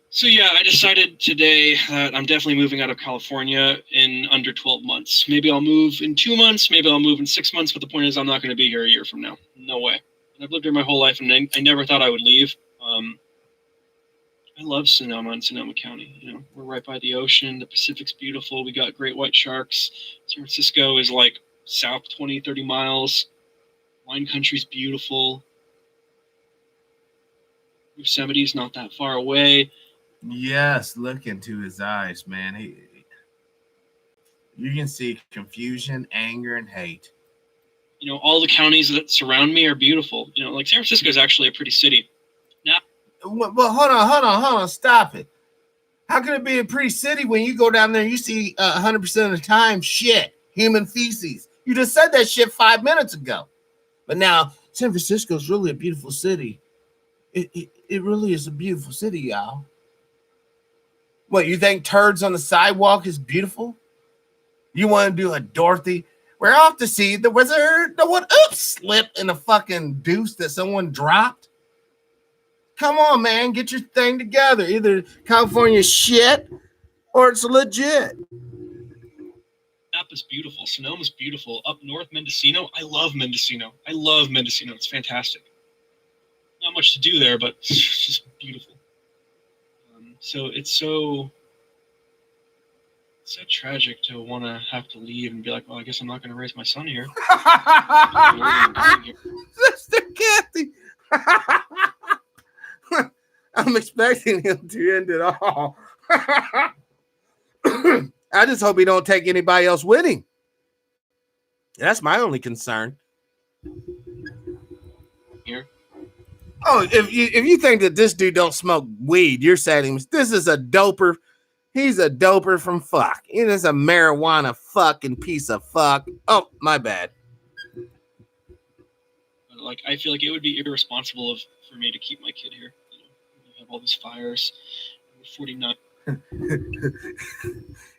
So yeah, I decided today that I'm definitely moving out of California in under 12 months. Maybe I'll move in 2 months. Maybe I'll move in 6 months. But the point is, I'm not going to be here a year from now. No way. And I've lived here my whole life, and I never thought I would leave. I love Sonoma and Sonoma County. We're right by the ocean. The Pacific's beautiful. We got great white sharks. San Francisco is like south 20, 30 miles. Wine country's beautiful. Yosemite's not that far away. Yes, look into his eyes, man. You can see confusion, anger, and hate. All the counties that surround me are beautiful. Like San Francisco is actually a pretty city. Well, hold on. Stop it. How can it be a pretty city when you go down there and you see 100% of the time shit, human feces? You just said that shit 5 minutes ago. But now San Francisco is really a beautiful city. It really is a beautiful city, y'all. What, you think turds on the sidewalk is beautiful? You want to do a Dorothy? We're off to see the wizard. The one, slipped in a fucking deuce that someone dropped. Come on, man, get your thing together. Either California shit or it's legit. Napa's beautiful. Sonoma's beautiful. Up north, Mendocino. I love Mendocino. It's fantastic. Not much to do there, but it's just beautiful. So it's so tragic to want to have to leave and be like, well, I guess I'm not going to raise my son here. Sister Kathy. I'm expecting him to end it all. I just hope he don't take anybody else with him. That's my only concern. Here. Oh, if you think that this dude don't smoke weed, you're saying this is a doper. He's a doper from fuck. It is a marijuana fucking piece of fuck. Oh, my bad. Like, I feel like it would be irresponsible for me to keep my kid here. You know, we have all these fires. We're 49.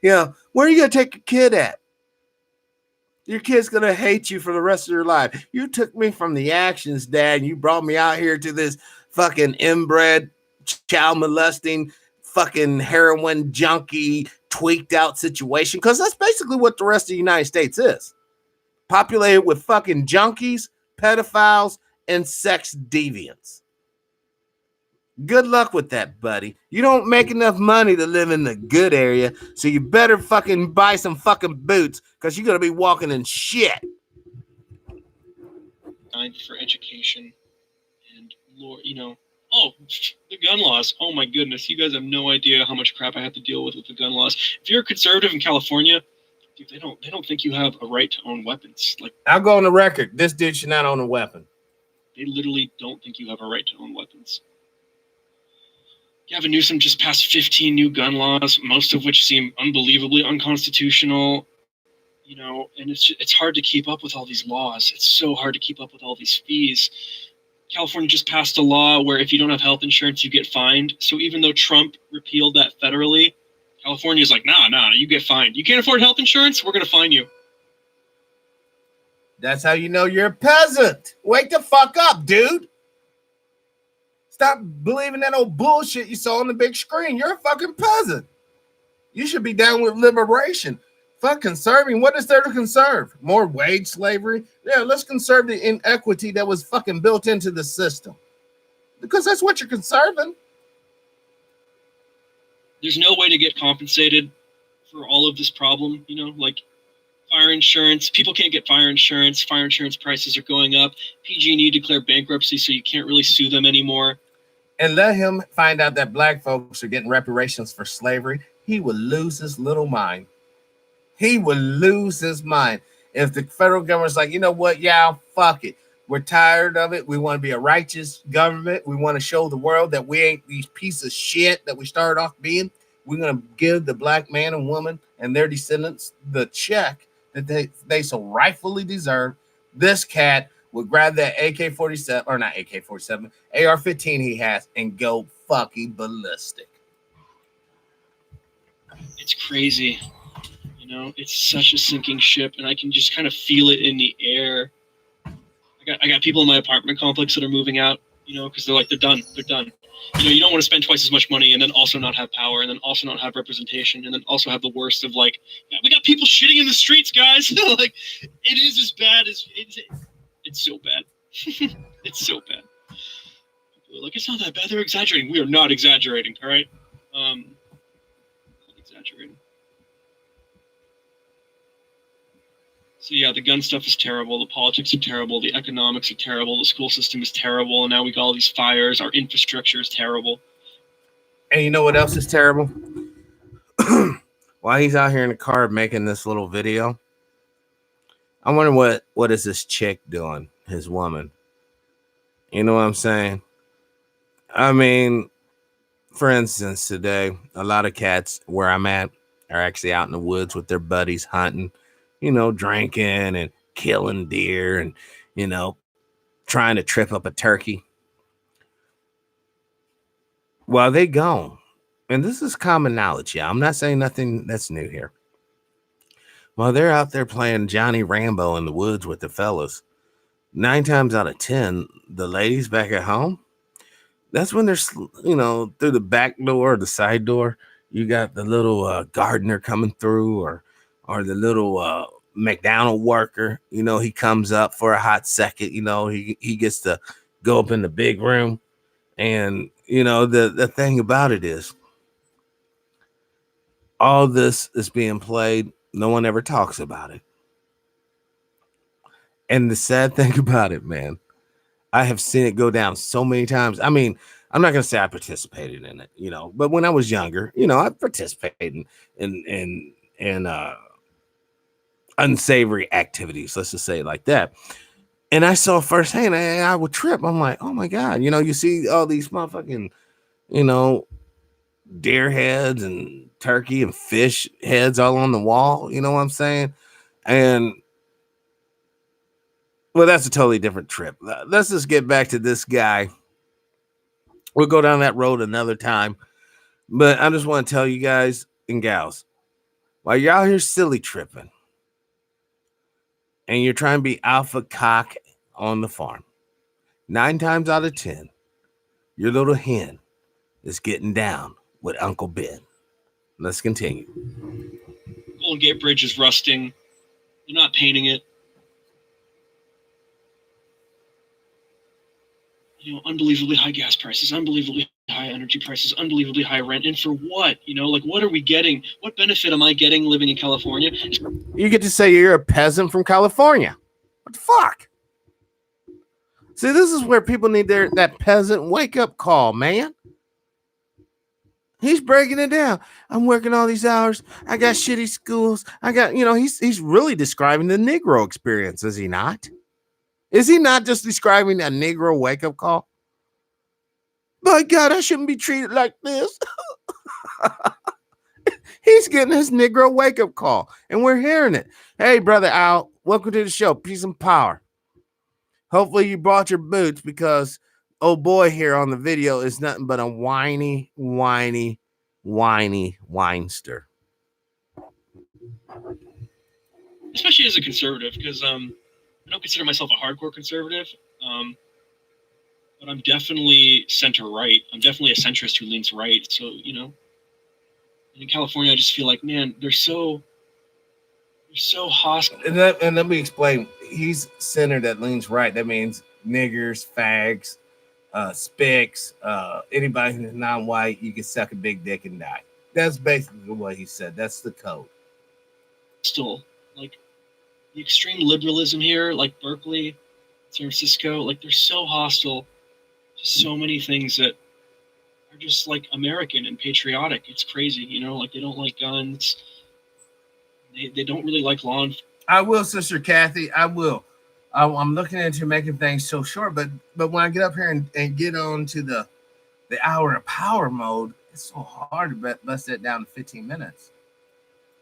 Yeah, where are you gonna take your kid at? Your kid's gonna hate you for the rest of your life. You took me from the actions, Dad, and you brought me out here to this fucking inbred, child molesting, fucking heroin junkie, tweaked out situation. Because that's basically what the rest of the United States is. Populated with fucking junkies, pedophiles, and sex deviants. Good luck with that, buddy. You don't make enough money to live in the good area, so you better fucking buy some fucking boots because you're going to be walking in shit. For education and, Lord, you know, oh, the gun laws. Oh my goodness, you guys have no idea how much crap I have to deal with the gun laws. If you're a conservative in California, dude, they don't think you have a right to own weapons. Like, I'll go on the record. This dude should not own a weapon. They literally don't think you have a right to own weapons. Gavin Newsom just passed 15 new gun laws, most of which seem unbelievably unconstitutional. You know, and it's hard to keep up with all these laws. It's so hard to keep up with all these fees. California just passed a law where if you don't have health insurance, you get fined. So even though Trump repealed that federally, California's like, nah, you get fined. You can't afford health insurance? We're going to fine you. That's how you know you're a peasant. Wake the fuck up, dude. Stop believing that old bullshit you saw on the big screen. You're a fucking peasant. You should be down with liberation. Fuck conserving. What is there to conserve? More wage slavery? Yeah, let's conserve the inequity that was fucking built into the system. Because that's what you're conserving. There's no way to get compensated for all of this problem, you know, like fire insurance. People can't get fire insurance. Fire insurance prices are going up. PG&E declared bankruptcy, so you can't really sue them anymore. And let him find out that black folks are getting reparations for slavery. He will lose his little mind. He will lose his mind. If the federal government's like, you know what, yeah, fuck it. We're tired of it. We want to be a righteous government. We want to show the world that we ain't these pieces of shit that we started off being. We're going to give the black man and woman and their descendants the check that they so rightfully deserve. This cat would grab that AK-47, or not AK-47, AR-15 he has and go fucking ballistic. It's crazy. You know, it's such a sinking ship, and I can just kind of feel it in the air. I got people in my apartment complex that are moving out, you know, because they're done. You know, you don't want to spend twice as much money and then also not have power and then also not have representation and then also have the worst of like, yeah, we got people shitting in the streets, guys. Like, it is as bad as it's so bad. It's so bad. People are like, it's not that bad. They're exaggerating. We are not exaggerating. All right. Not exaggerating. So yeah, the gun stuff is terrible. The politics are terrible. The economics are terrible. The school system is terrible. And now we got all these fires. Our infrastructure is terrible. And you know what else is terrible? While he's out here in the car making this little video, I wonder what is this chick doing, his woman? You know what I'm saying? I mean, for instance, today, a lot of cats where I'm at are actually out in the woods with their buddies hunting, you know, drinking and killing deer and, you know, trying to trip up a turkey. While they gone, and this is common knowledge, yeah, I'm not saying nothing that's new here. While they're out there playing Johnny Rambo in the woods with the fellas, 9 times out of 10, the ladies back at home, that's when they're, you know, through the back door or the side door, you got the little gardener coming through or the little McDonald worker, you know, he comes up for a hot second, you know, he gets to go up in the big room. And, you know, the thing about it is all this is being played. No one ever talks about it. And the sad thing about it, man, I have seen it go down so many times. I mean, I'm not going to say I participated in it, you know, but when I was younger, you know, I participated in unsavory activities. Let's just say it like that. And I saw firsthand, and I would trip. I'm like, oh my God, you see all these motherfucking, you know, deer heads and turkey and fish heads all on the wall. You know what I'm saying? And well, that's a totally different trip. Let's just get back to this guy. We'll go down that road another time. But I just want to tell you guys and gals, while you're out here silly tripping and you're trying to be alpha cock on the farm, 9 times out of 10, your little hen is getting down with Uncle Ben. Let's continue. Golden Gate Bridge is rusting. They're not painting it. Unbelievably high gas prices, unbelievably high energy prices, unbelievably high rent. And for what? What are we getting? What benefit am I getting living in California? You get to say you're a peasant from California. What the fuck? See, this is where people need that peasant wake-up call, man. He's breaking it down. I'm working all these hours. I got shitty schools. I got, he's really describing the Negro experience, is he not? Is he not just describing a Negro wake-up call? My God, I shouldn't be treated like this. He's getting his Negro wake-up call, and we're hearing it. Hey, Brother Al, welcome to the show. Peace and power. Hopefully you brought your boots, because old boy here on the video is nothing but a whiny whinester. Especially as a conservative, because I don't consider myself a hardcore conservative, but I'm definitely center-right. I'm definitely a centrist who leans right. So, in California, I just feel like, man, they're so hostile. And let me explain. He's center that leans right. That means niggers, fags, spicks, anybody who's non-white, you can suck a big dick and die. That's basically what he said. That's the code. Still, like, the extreme liberalism here, like Berkeley, San Francisco, like, they're so hostile to so many things that are just, like, American and patriotic. It's crazy, like, they don't like guns. They don't really like law enforcement. I will, Sister Kathy. I will. I'm looking into making things so short, but when I get up here and get on to the hour of power mode, it's so hard to bust that down to 15 minutes.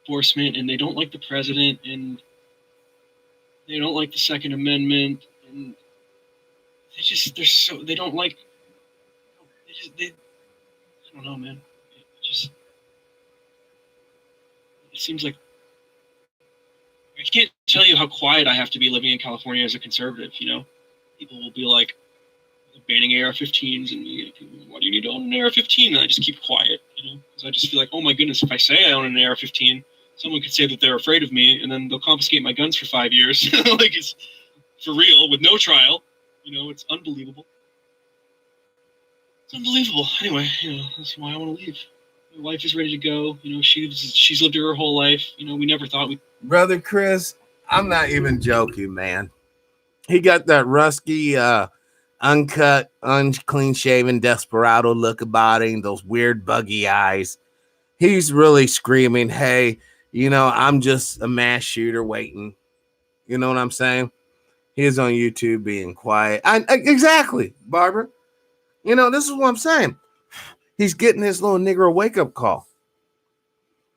Enforcement, and they don't like the president, and they don't like the Second Amendment, and they don't like. I don't know, man. It seems like. I can't tell you how quiet I have to be living in California as a conservative. People will be like banning AR-15s, and why do you need to own an AR-15? And I just keep quiet, because I just feel like, oh my goodness, if I say I own an AR-15, someone could say that they're afraid of me, and then they'll confiscate my guns for 5 years. Like, it's for real with no trial. It's unbelievable. It's unbelievable. Anyway, that's why I want to leave. My wife is ready to go. She's lived her whole life. We never thought we'd. Brother Chris, I'm not even joking, man. He got that rusty, uncut, unclean shaven desperado look about him, those weird buggy eyes. He's really screaming, hey, I'm just a mass shooter waiting. You know what I'm saying? He is on YouTube being quiet. Exactly, Barbara. This is what I'm saying. He's getting his little Negro wake-up call.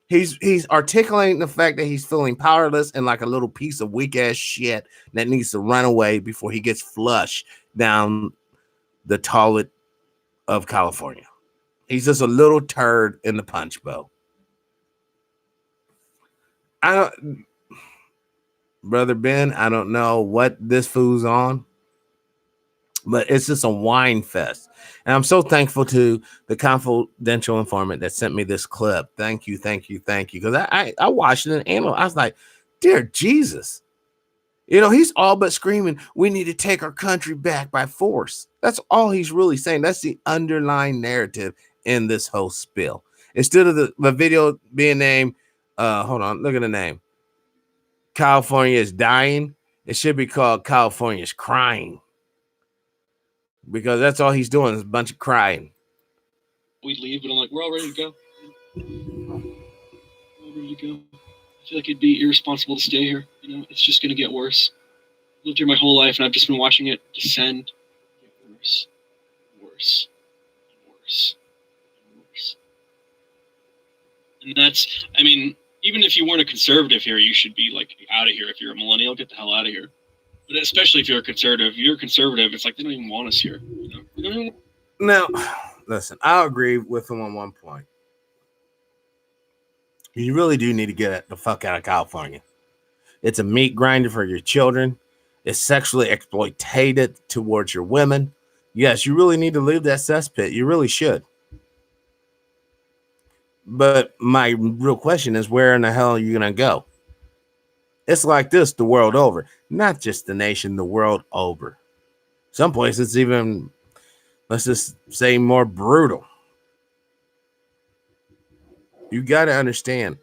He's articulating the fact that he's feeling powerless and like a little piece of weak-ass shit that needs to run away before he gets flushed down the toilet of California. He's just a little turd in the punch bowl. Brother Ben, I don't know what this fool's on, but it's just a wine fest. And I'm so thankful to the confidential informant that sent me this clip. Thank you. Because I watched it and analyzed. I was like, dear Jesus. He's all but screaming, we need to take our country back by force. That's all he's really saying. That's the underlying narrative in this whole spill. Instead of the video being named, hold on, look at the name. California is dying. It should be called California is crying. Because that's all he's doing is a bunch of crying. We leave, but I'm like, we're all ready to go. We're all ready to go. I feel like it'd be irresponsible to stay here. You know, it's just going to get worse. I've lived here my whole life, and I've just been watching it descend, get worse, worse, worse, worse. And that's, I mean, even if you weren't a conservative here, you should be like out of here. If you're a millennial, get the hell out of here. But especially if you're a conservative, it's like they don't even want us here. You know? They don't even... Now, listen, I'll agree with him on one point. You really do need to get the fuck out of California. It's a meat grinder for your children. It's sexually exploitated towards your women. Yes, you really need to leave that cesspit. You really should. But my real question is, where in the hell are you going to go? It's like this the world over. Not just the nation, the world over. Some places even, let's just say, more brutal. You got to understand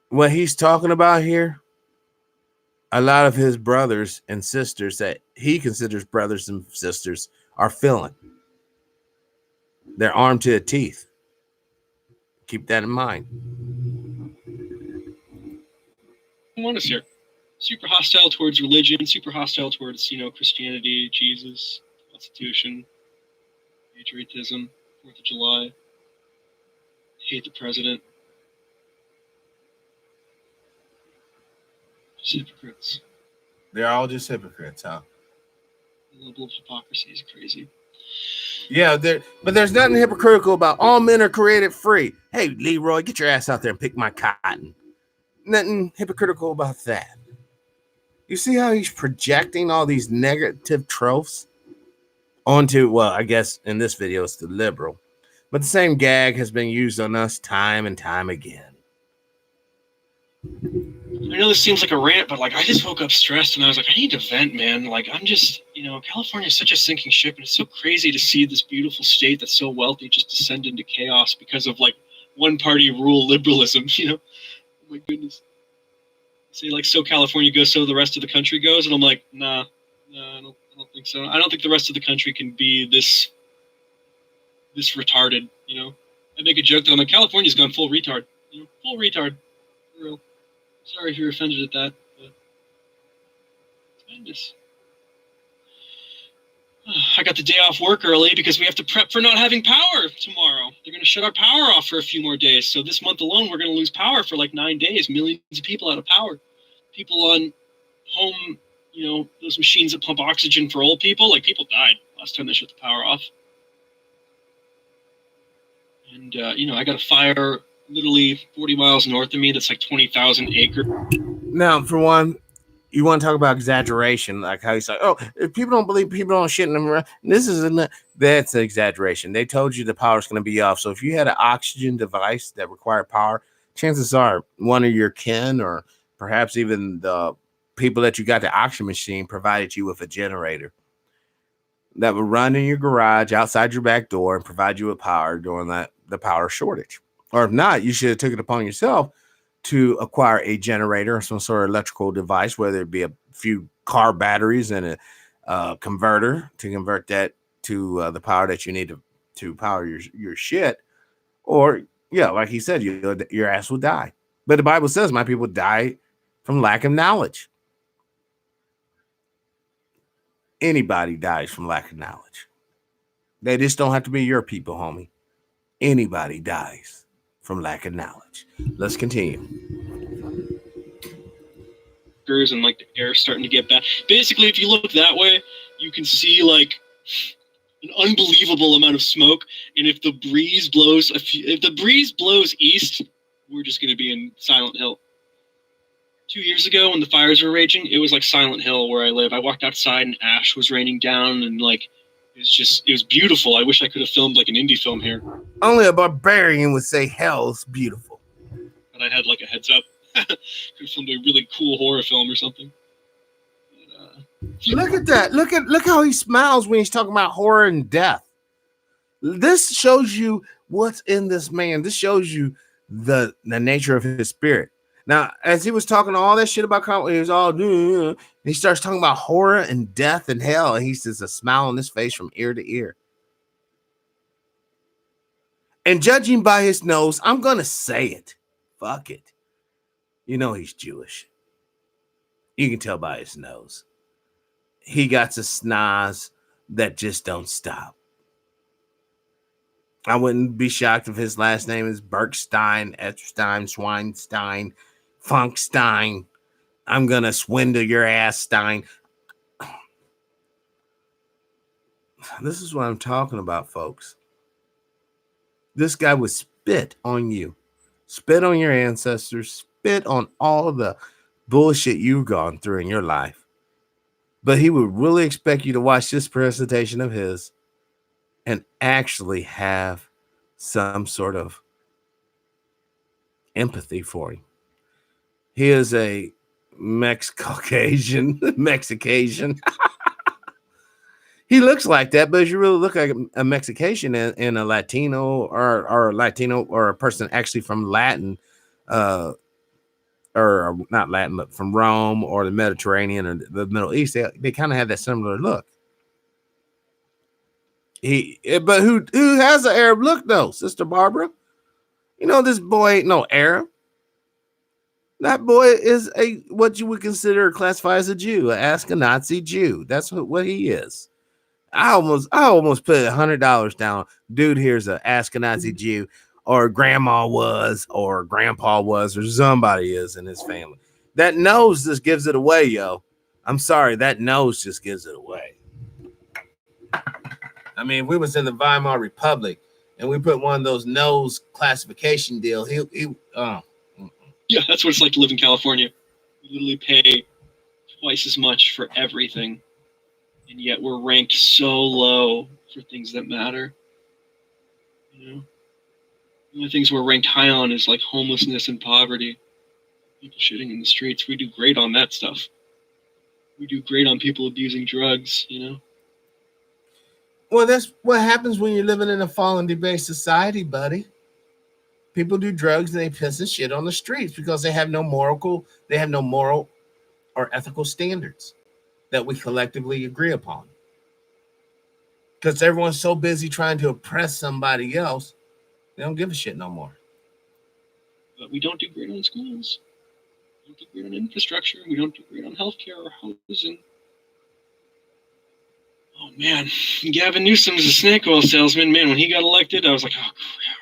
what he's talking about here. A lot of his brothers and sisters that he considers brothers and sisters are feeling. They're armed to the teeth. Keep that in mind. They want us here. Super hostile towards religion, super hostile towards, Christianity, Jesus, Constitution, patriotism, 4th of July. Hate the president. Just hypocrites. They're all just hypocrites, huh? The level of hypocrisy is crazy. Yeah, but there's nothing hypocritical about all men are created free. Hey, Leroy, get your ass out there and pick my cotton. Nothing hypocritical about that. You see how he's projecting all these negative tropes onto, well, I guess in this video it's the liberal. But the same gag has been used on us time and time again. I know this seems like a rant, but I just woke up stressed and I was like, I need to vent, man. I'm just, California is such a sinking ship, and it's so crazy to see this beautiful state that's so wealthy just descend into chaos because of one party rule liberalism, Oh my goodness. Say so California goes, so the rest of the country goes, and I'm like, nah, I don't think so. I don't think the rest of the country can be this retarded, I make a joke that I'm like, California's gone full retard, full retard, for real. Sorry if you're offended at that, but it's madness. I got the day off work early because we have to prep for not having power tomorrow. They're going to shut our power off for a few more days. So this month alone, we're going to lose power for 9 days. Millions of people out of power. People on home, those machines that pump oxygen for old people, people died last time they shut the power off. And, I got a fire literally 40 miles north of me that's 20,000 acres. Now, for one, you want to talk about exaggeration, like how he's like, oh, if people don't believe, people don't shit in them. That's an exaggeration. They told you the power's going to be off. So if you had an oxygen device that required power, chances are one of your kin or perhaps even the people that you got the oxygen machine provided you with a generator that would run in your garage outside your back door and provide you with power during the power shortage. Or if not, you should have took it upon yourself to acquire a generator or some sort of electrical device, whether it be a few car batteries and a converter to convert that to the power that you need to power your shit. Or, yeah, like he said, your ass will die. But the Bible says my people die from lack of knowledge. Anybody dies from lack of knowledge. They just don't have to be your people, homie. Anybody dies from lack of knowledge. Let's continue. And the air starting to get bad. Basically, if you look that way, you can see an unbelievable amount of smoke. And if the breeze blows, east, we're just going to be in Silent Hill. 2 years ago, when the fires were raging, it was like Silent Hill where I live. I walked outside and ash was raining down, and it was beautiful. I wish I could have filmed an indie film here. Only a barbarian would say hell's beautiful. But I had a heads up. Could have filmed a really cool horror film or something. Look at that. Look how he smiles when he's talking about horror and death. This shows you what's in this man. This shows you the nature of his spirit. Now, as he was talking all that shit about comedy, he was all, he starts talking about horror and death and hell, and he says a smile on his face from ear to ear. And judging by his nose, I'm going to say it. Fuck it. You know he's Jewish. You can tell by his nose. He got a snoz that just don't stop. I wouldn't be shocked if his last name is Berkstein, Epstein, Schweinstein, Funkstein. I'm going to swindle your ass, Stein. This is what I'm talking about, folks. This guy would spit on you, spit on your ancestors, spit on all the bullshit you've gone through in your life. But he would really expect you to watch this presentation of his and actually have some sort of empathy for him. He is a Caucasian, Mexican. He looks like that, but if you really look like a Mexican and a Latino or Latino or a person actually from Latin, or not Latin, but from Rome or the Mediterranean or the Middle East, they kind of have that similar look. But who has an Arab look though, Sister Barbara? You know this boy ain't no Arab. That boy is what you would consider classify as a Jew, an Ashkenazi Jew. That's what he is. I almost put $100 down. Dude, here's an Ashkenazi Jew, or grandma was, or grandpa was, or somebody is in his family. That nose just gives it away, yo. I'm sorry, that nose just gives it away. I mean, if we was in the Weimar Republic and we put one of those nose classification deal, Yeah, that's what it's like to live in California. We literally pay twice as much for everything, and yet we're ranked so low for things that matter. You know, the only things we're ranked high on is like homelessness and poverty. People shitting in the streets. We do great on that stuff. We do great on people abusing drugs, you know? Well, that's what happens when you're living in a fallen, debased society, buddy. People do drugs and they piss and shit on the streets because they have no moral or ethical standards that we collectively agree upon. Because everyone's so busy trying to oppress somebody else, they don't give a shit no more. But we don't do great on schools. We don't do great on infrastructure. We don't do great on healthcare or housing. Oh, man. Gavin Newsom's a snake oil salesman. Man, when he got elected, I was like, oh,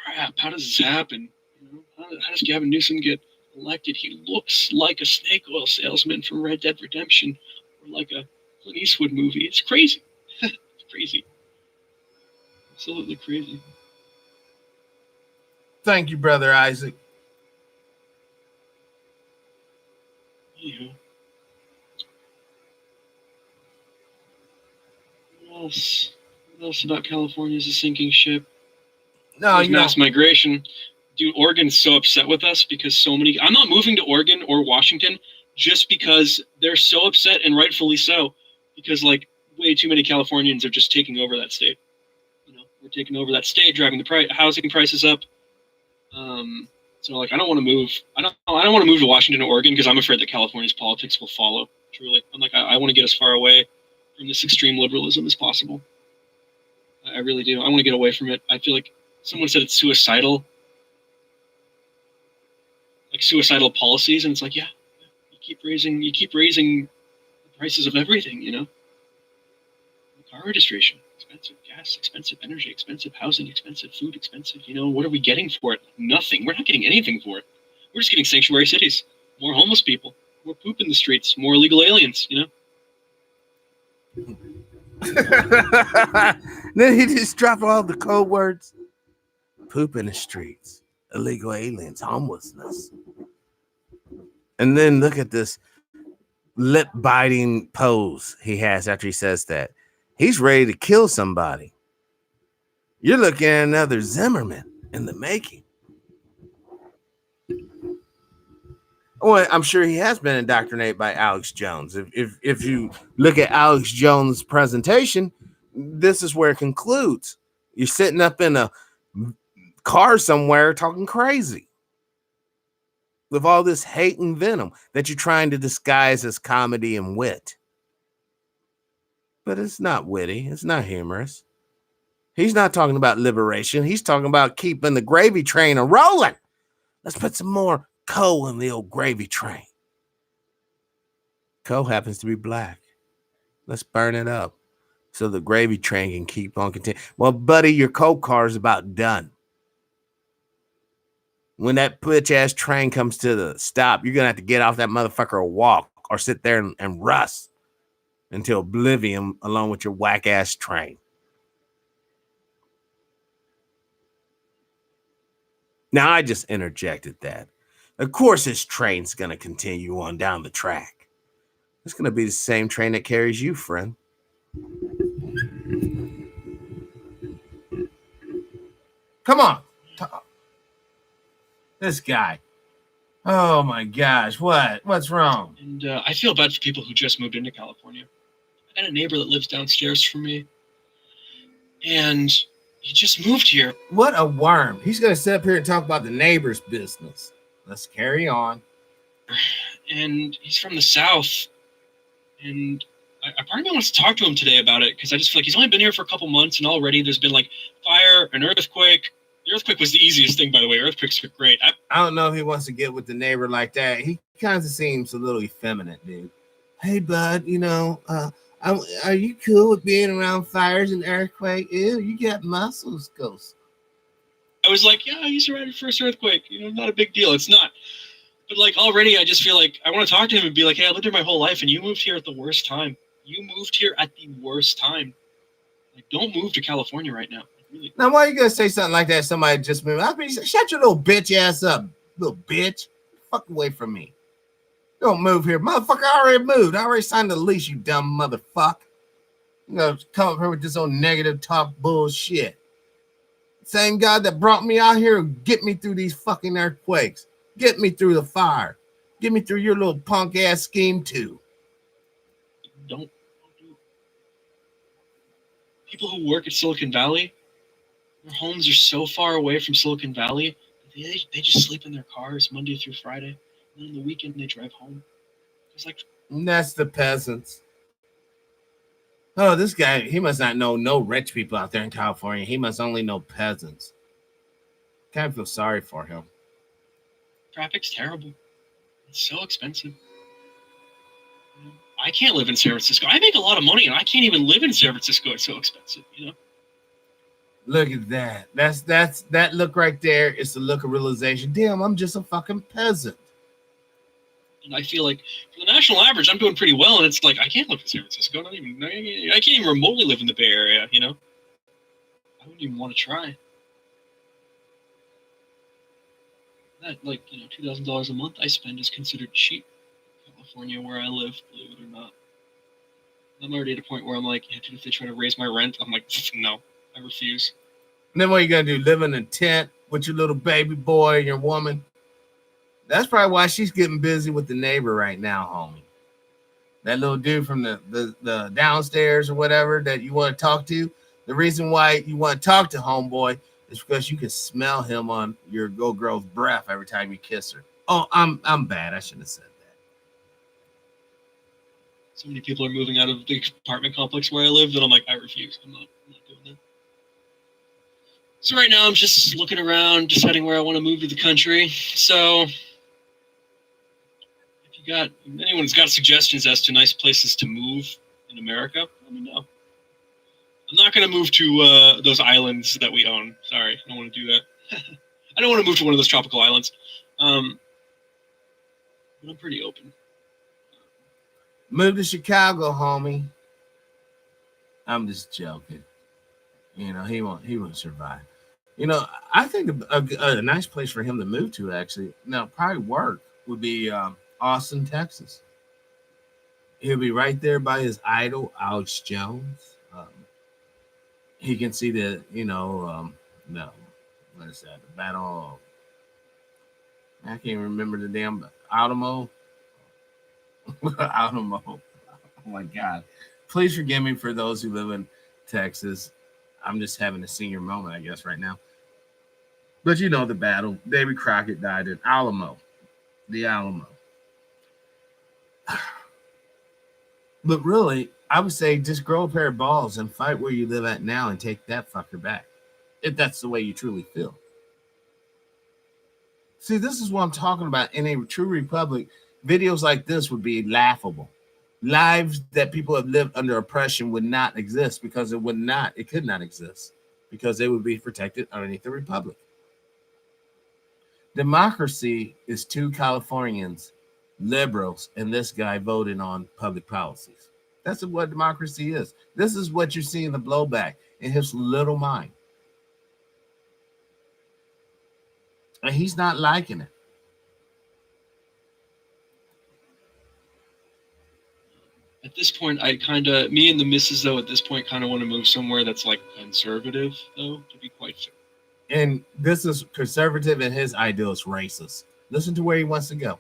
crap. How does this happen? You know, how does Gavin Newsom get elected? He looks like a snake oil salesman from Red Dead Redemption or like a Clint Eastwood movie. It's crazy. It's crazy. Absolutely crazy. Thank you, Brother Isaac. Yeah. What else about California is a sinking ship? No, there's mass migration. Dude, Oregon's so upset with us because I'm not moving to Oregon or Washington just because they're so upset, and rightfully so, because like way too many Californians are just taking over that state. You know, we're taking over that state, driving the housing prices up. So like, I don't want to move. I don't want to move to Washington or Oregon because I'm afraid that California's politics will follow. Truly, I'm like, I want to get as far away from this extreme liberalism as possible. I really do. I want to get away from it. I feel like someone said it's suicidal, like suicidal policies, and it's like, yeah, you keep raising the prices of everything. You know, the car registration, expensive, gas, expensive, energy, expensive, housing, expensive, food, expensive. You know, what are we getting for it? Nothing. We're not getting anything for it. We're just getting sanctuary cities, more homeless people, more poop in the streets, more illegal aliens. You know. Then he just dropped all the code words. Poop in the streets, illegal aliens, homelessness. And then look at this lip biting pose he has after he says that. He's ready to kill somebody. You're looking at another Zimmerman in the making. Well, I'm sure he has been indoctrinated by Alex Jones. If you look at Alex Jones' presentation, this is where it concludes. You're sitting up in a car somewhere talking crazy with all this hate and venom that you're trying to disguise as comedy and wit. But it's not witty. It's not humorous. He's not talking about liberation. He's talking about keeping the gravy train a rolling. Let's put some more coal in the old gravy train. Coal happens to be black. Let's burn it up so the gravy train can keep on continuing. Well, buddy, your coal car is about done. When that bitch ass train comes to the stop, you're gonna have to get off that motherfucker or walk or sit there and rust until oblivion along with your whack ass train. Now, I just interjected that. Of course, this train's going to continue on down the track. It's going to be the same train that carries you, friend. Come on. This guy. Oh, my gosh. What's wrong? And I feel bad for people who just moved into California. I got a neighbor that lives downstairs from me. And he just moved here. What a worm. He's going to sit up here and talk about the neighbor's business. Let's carry on. And he's from the South. And I part of me wants to talk to him today about it because I just feel like he's only been here for a couple months and already there's been like fire, an earthquake. The earthquake was the easiest thing, by the way. Earthquakes are great. I don't know if he wants to get with the neighbor like that. He kind of seems a little effeminate, dude. Hey, bud, are you cool with being around fires and earthquake? Ew, you got muscles, Ghost. I was like, yeah, I used to ride the first earthquake. Not a big deal. It's not. But like already I just feel like I want to talk to him and be like, hey, I lived here my whole life and you moved here at the worst time. You moved here at the worst time. Like, don't move to California right now. Really. Now, why are you going to say something like that? Somebody just moved. I mean, shut your little bitch ass up, little bitch. Fuck away from me. Don't move here. Motherfucker, I already moved. I already signed the lease, you dumb motherfucker. Come up here with this old negative talk bullshit. Same guy that brought me out here and get me through these fucking earthquakes. Get me through the fire. Get me through your little punk ass scheme too. Don't do it. People who work at Silicon Valley, their homes are so far away from Silicon Valley, they just sleep in their cars Monday through Friday. And then on the weekend they drive home. It's like, and that's the peasants. Oh, this guy, he must not know no rich people out there in California. He must only know peasants. Kind of feel sorry for him. Traffic's terrible. It's so expensive. I can't live in San Francisco. I make a lot of money and I can't even live in San Francisco. It's so expensive, Look at that. That's that look right there. It's the look of realization. Damn, I'm just a fucking peasant. And I feel like for the national average, I'm doing pretty well. And it's like, I can't live in San Francisco. I can't even remotely live in the Bay Area, I wouldn't even want to try. That, $2,000 a month I spend is considered cheap in California where I live, believe it or not. I'm already at a point where I'm like, yeah, dude, if they try to raise my rent, I'm like, no, I refuse. And then what are you going to do? Live in a tent with your little baby boy and your woman? That's probably why she's getting busy with the neighbor right now, homie. That little dude from the downstairs or whatever that you want to talk to. The reason why you want to talk to homeboy is because you can smell him on your girl's breath every time you kiss her. Oh, I'm bad. I shouldn't have said that. So many people are moving out of the apartment complex where I live that I'm like, I refuse. I'm not doing that. So right now I'm just looking around, deciding where I want to move to the country. So if anyone's got suggestions as to nice places to move in America, let me know. I'm not going to move to those islands that we own. Sorry, I don't want to do that. I don't want to move to one of those tropical islands. But I'm pretty open. Move to Chicago, homie. I'm just joking. He won't survive. I think a nice place for him to move to, actually, probably work, would be Austin, Texas. He'll be right there by his idol, Alex Jones. He can see the, what is that? The battle. I can't remember the damn Alamo. Alamo. Oh my God. Please forgive me for those who live in Texas. I'm just having a senior moment, I guess, right now. But the battle. David Crockett died in Alamo. The Alamo. But really, I would say just grow a pair of balls and fight where you live at now and take that fucker back. If that's the way you truly feel. See, this is what I'm talking about. In a true republic, videos like this would be laughable. Lives that people have lived under oppression would not exist because it could not exist because they would be protected underneath the republic. Democracy is two Californians, liberals, and this guy voting on public policies. That's what democracy is. This is what you see in the blowback in his little mind. And he's not liking it. At this point, me and the missus, though, at this point, kind of want to move somewhere that's like conservative, though, to be quite fair. And this is conservative, and his ideal is racist. Listen to where he wants to go.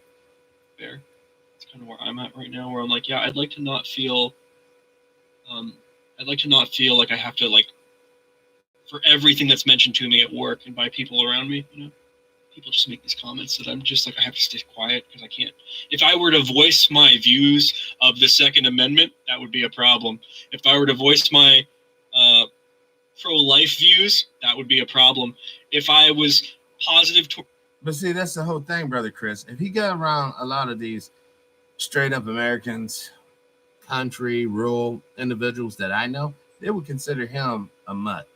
Fair. That's kind of where I'm at right now, where I'm like, yeah, I'd like to not feel like I have to, like, for everything that's mentioned to me at work and by people around me, you know, people just make these comments that I'm just like, I have to stay quiet because I can't. If I were to voice my views of the Second Amendment, that would be a problem. If I were to voice my pro-life views, that would be a problem. If I was positive to. But see, that's the whole thing, Brother Chris. If he got around a lot of these straight up Americans, country, rural individuals that I know, they would consider him a mutt.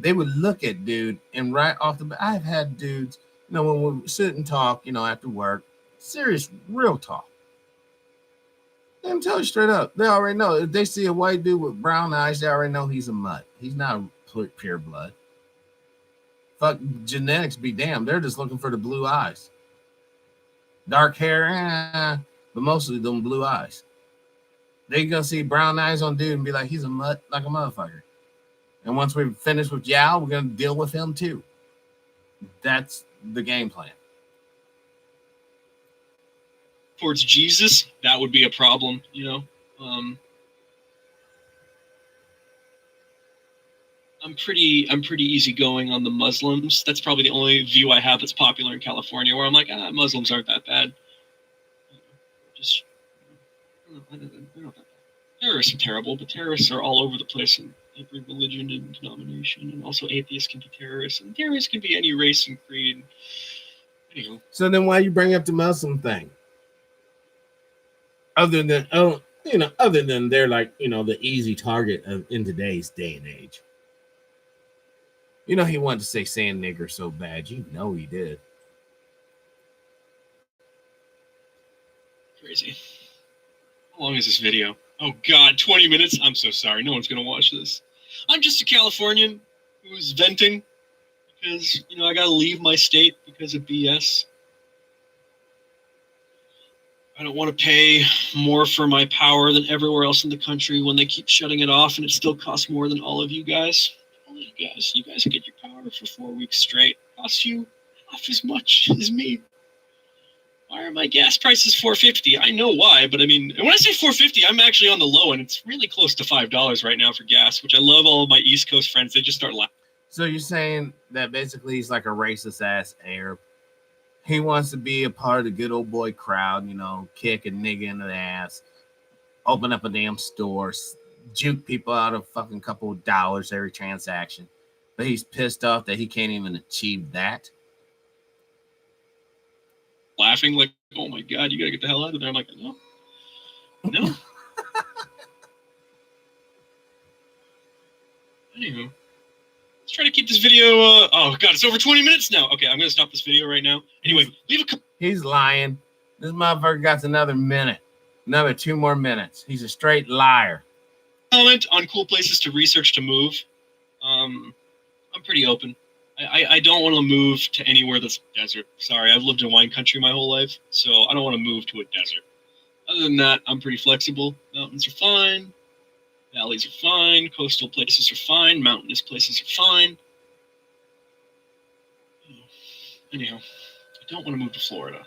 They would look at dude and right off the bat, I've had dudes, you know, when we sit and talk, you know, after work, serious, real talk. Let me tell you straight up, they already know. If they see a white dude with brown eyes, they already know he's a mutt. He's not pure blood. Fuck genetics be damned. They're just looking for the blue eyes. Dark hair, but mostly them blue eyes. They gonna see brown eyes on dude and be like, he's a mutt like a motherfucker. And once we finish with Yao, we're gonna deal with him too. That's the game plan. Towards Jesus, that would be a problem, you know. I'm pretty easygoing on the Muslims. That's probably the only view I have that's popular in California, where I'm like, Muslims aren't that bad. Just, they're not that bad. Terrorists are terrible, but terrorists are all over the place in every religion and denomination, and also atheists can be terrorists, and terrorists can be any race and creed. Anyway. So then, why you bring up the Muslim thing? Other than they're like, you know, the easy target in today's day and age. You know, he wanted to say sand nigger so bad. You know he did. Crazy. How long is this video? Oh, God, 20 minutes? I'm so sorry. No one's going to watch this. I'm just a Californian who's venting because, you know, I got to leave my state because of BS. I don't want to pay more for my power than everywhere else in the country when they keep shutting it off, and it still costs more than all of you guys. You guys get your power for 4 weeks straight. It costs you half as much as me. Why are my gas prices $4.50? I know why, but I mean, when I say $4.50, I'm actually on the low end. It's really close to $5 right now for gas, which I love all of my East Coast friends. They just start laughing. So you're saying that basically he's like a racist ass Arab. He wants to be a part of the good old boy crowd, you know, kick a nigga in the ass, open up a damn store, juke people out of fucking couple of dollars every transaction. But he's pissed off that he can't even achieve that. Laughing like, oh my God, you gotta get the hell out of there. I'm like, no. Anywho, let's try to keep this video. Oh God, it's over 20 minutes now. Okay, I'm gonna stop this video right now. Anyway, leave a. He's lying. This motherfucker got another minute, another 2 more minutes. He's a straight liar. Comment on cool places to research to move. I'm pretty open. I don't want to move to anywhere that's desert. Sorry, I've lived in wine country my whole life, so I don't want to move to a desert. Other than that, I'm pretty flexible. Mountains are fine. Valleys are fine. Coastal places are fine. Mountainous places are fine. Anyhow, I don't want to move to Florida.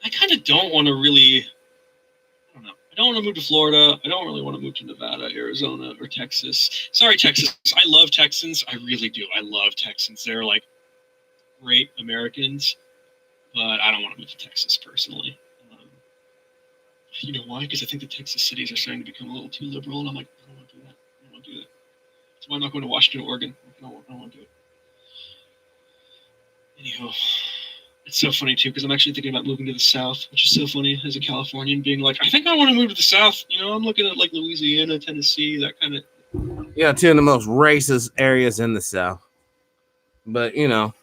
I kind of don't want to really... I don't know. I don't want to move to Florida. I don't really want to move to Nevada, Arizona, or Texas. Sorry, Texas. I love Texans. I really do. I love Texans. They're like great Americans, but I don't want to move to Texas personally. You know why? Because I think the Texas cities are starting to become a little too liberal, and I'm like, I don't want to do that. I don't want to do that. That's why I'm not going to Washington, Oregon. I don't want to do it. Anyhow. It's so funny too, because I'm actually thinking about moving to the South, which is so funny as a Californian, being like, I think I want to move to the South. You know, I'm looking at like Louisiana, Tennessee, that kind of. Yeah, two of the most racist areas in the South. But you know,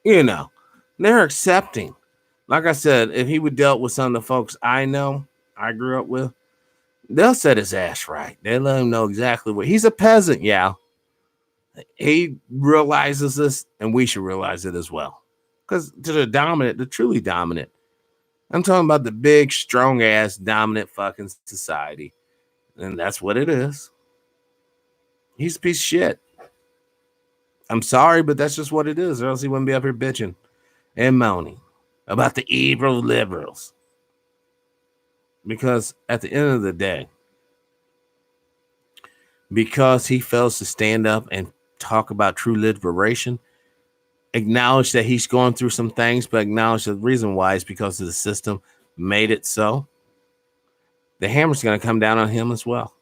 they're accepting. Like I said, if he would dealt with some of the folks I know, I grew up with, they'll set his ass right. They let him know exactly what he's a peasant. Yeah, he realizes this, and we should realize it as well. Because to the dominant, the truly dominant, I'm talking about the big, strong ass, dominant fucking society, and that's what it is. He's a piece of shit. I'm sorry, but that's just what it is, or else he wouldn't be up here bitching and moaning about the evil liberals. Because at the end of the day, because he fails to stand up and talk about true liberation, acknowledge that he's going through some things, but acknowledge the reason why is because of the system made it so, the hammer's going to come down on him as well.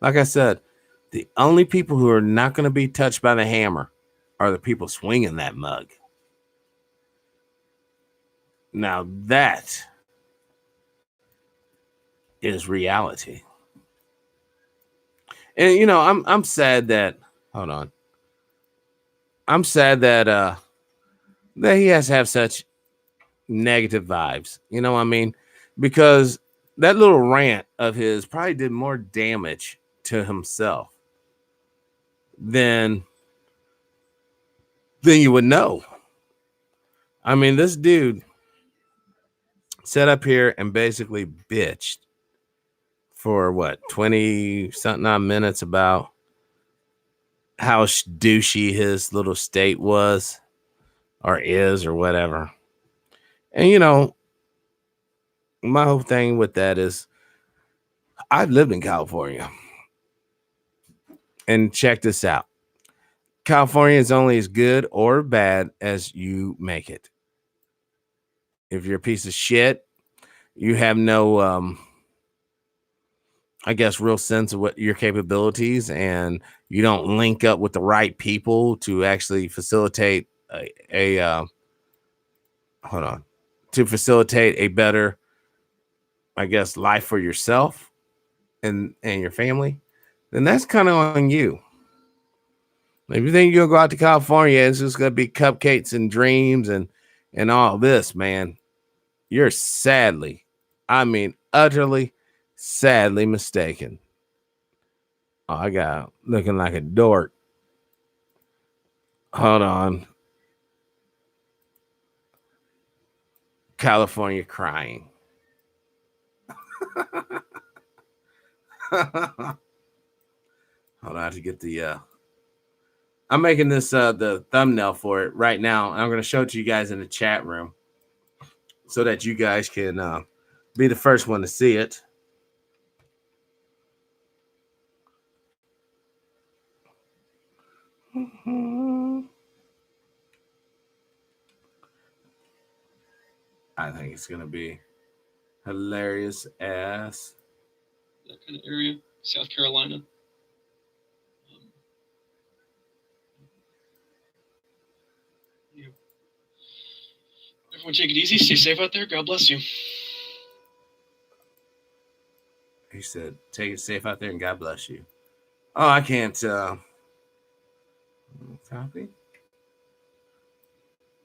Like I said, the only people who are not going to be touched by the hammer are the people swinging that mug. Now that is reality. And you know, I'm sad that hold on. I'm sad that that he has to have such negative vibes. You know what I mean? Because that little rant of his probably did more damage to himself than you would know. I mean, this dude sat up here and basically bitched for what 20 something odd minutes about how douchey his little state was or is or whatever. And you know, my whole thing with that is I've lived in California. And check this out. California is only as good or bad as you make it. If you're a piece of shit, you have no I guess real sense of what your capabilities, and you don't link up with the right people to actually facilitate a hold on, to facilitate a better, I guess, life for yourself and your family, then that's kind of on you. If you think you're gonna go out to California, it's just gonna be cupcakes and dreams and all this, man, you're sadly, I mean utterly, sadly mistaken. Oh, I got looking like a dork. Hold on. California crying. Hold on, I have to get the I'm making this the thumbnail for it right now. I'm gonna show it to you guys in the chat room so that you guys can be the first one to see it. I think it's gonna be hilarious ass. That kind of area, South Carolina. Yeah. Everyone take it easy. Stay safe out there. God bless you. He said, take it safe out there and God bless you. Oh, I can't copy.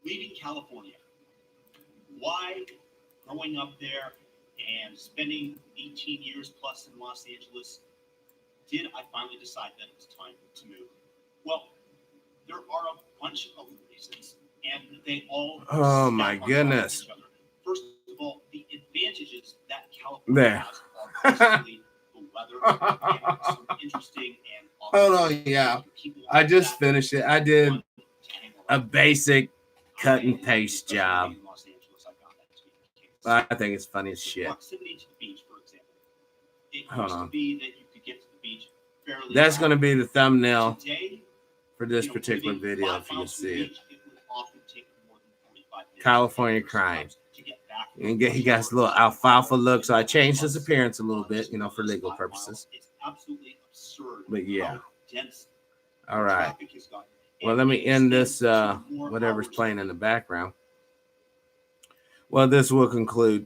Leaving California. Why growing up there and spending 18 years plus in Los Angeles did I finally decide that it was time to move? Well, there are a bunch of reasons, and they all oh my goodness. Each other. First of all, the advantages that California has are basically the weather and some interesting and hold on, yeah. I just finished it. I did a basic cut and paste job. I think it's funny as shit. Proximity to the beach, for example. It used to be that you could get to the beach fairly. That's going to be the thumbnail today, for this particular video, if you can see it. California crying. And he got his little alfalfa look, so I changed his appearance a little bit, you know, for legal purposes. It's absolutely absurd. But yeah. All right. Well, let me end this, whatever's playing in the background. Well, this will conclude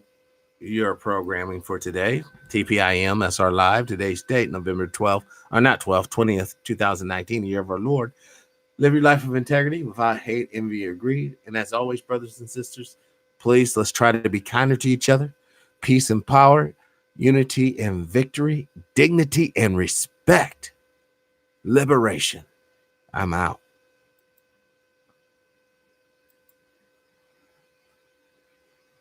your programming for today. TPIM SR Live. Today's date, November 12th, or not 12th, 20th, 2019, the year of our Lord. Live your life of integrity without hate, envy, or greed. And as always, brothers and sisters, please, let's try to be kinder to each other. Peace and power, unity and victory, dignity and respect, liberation. I'm out.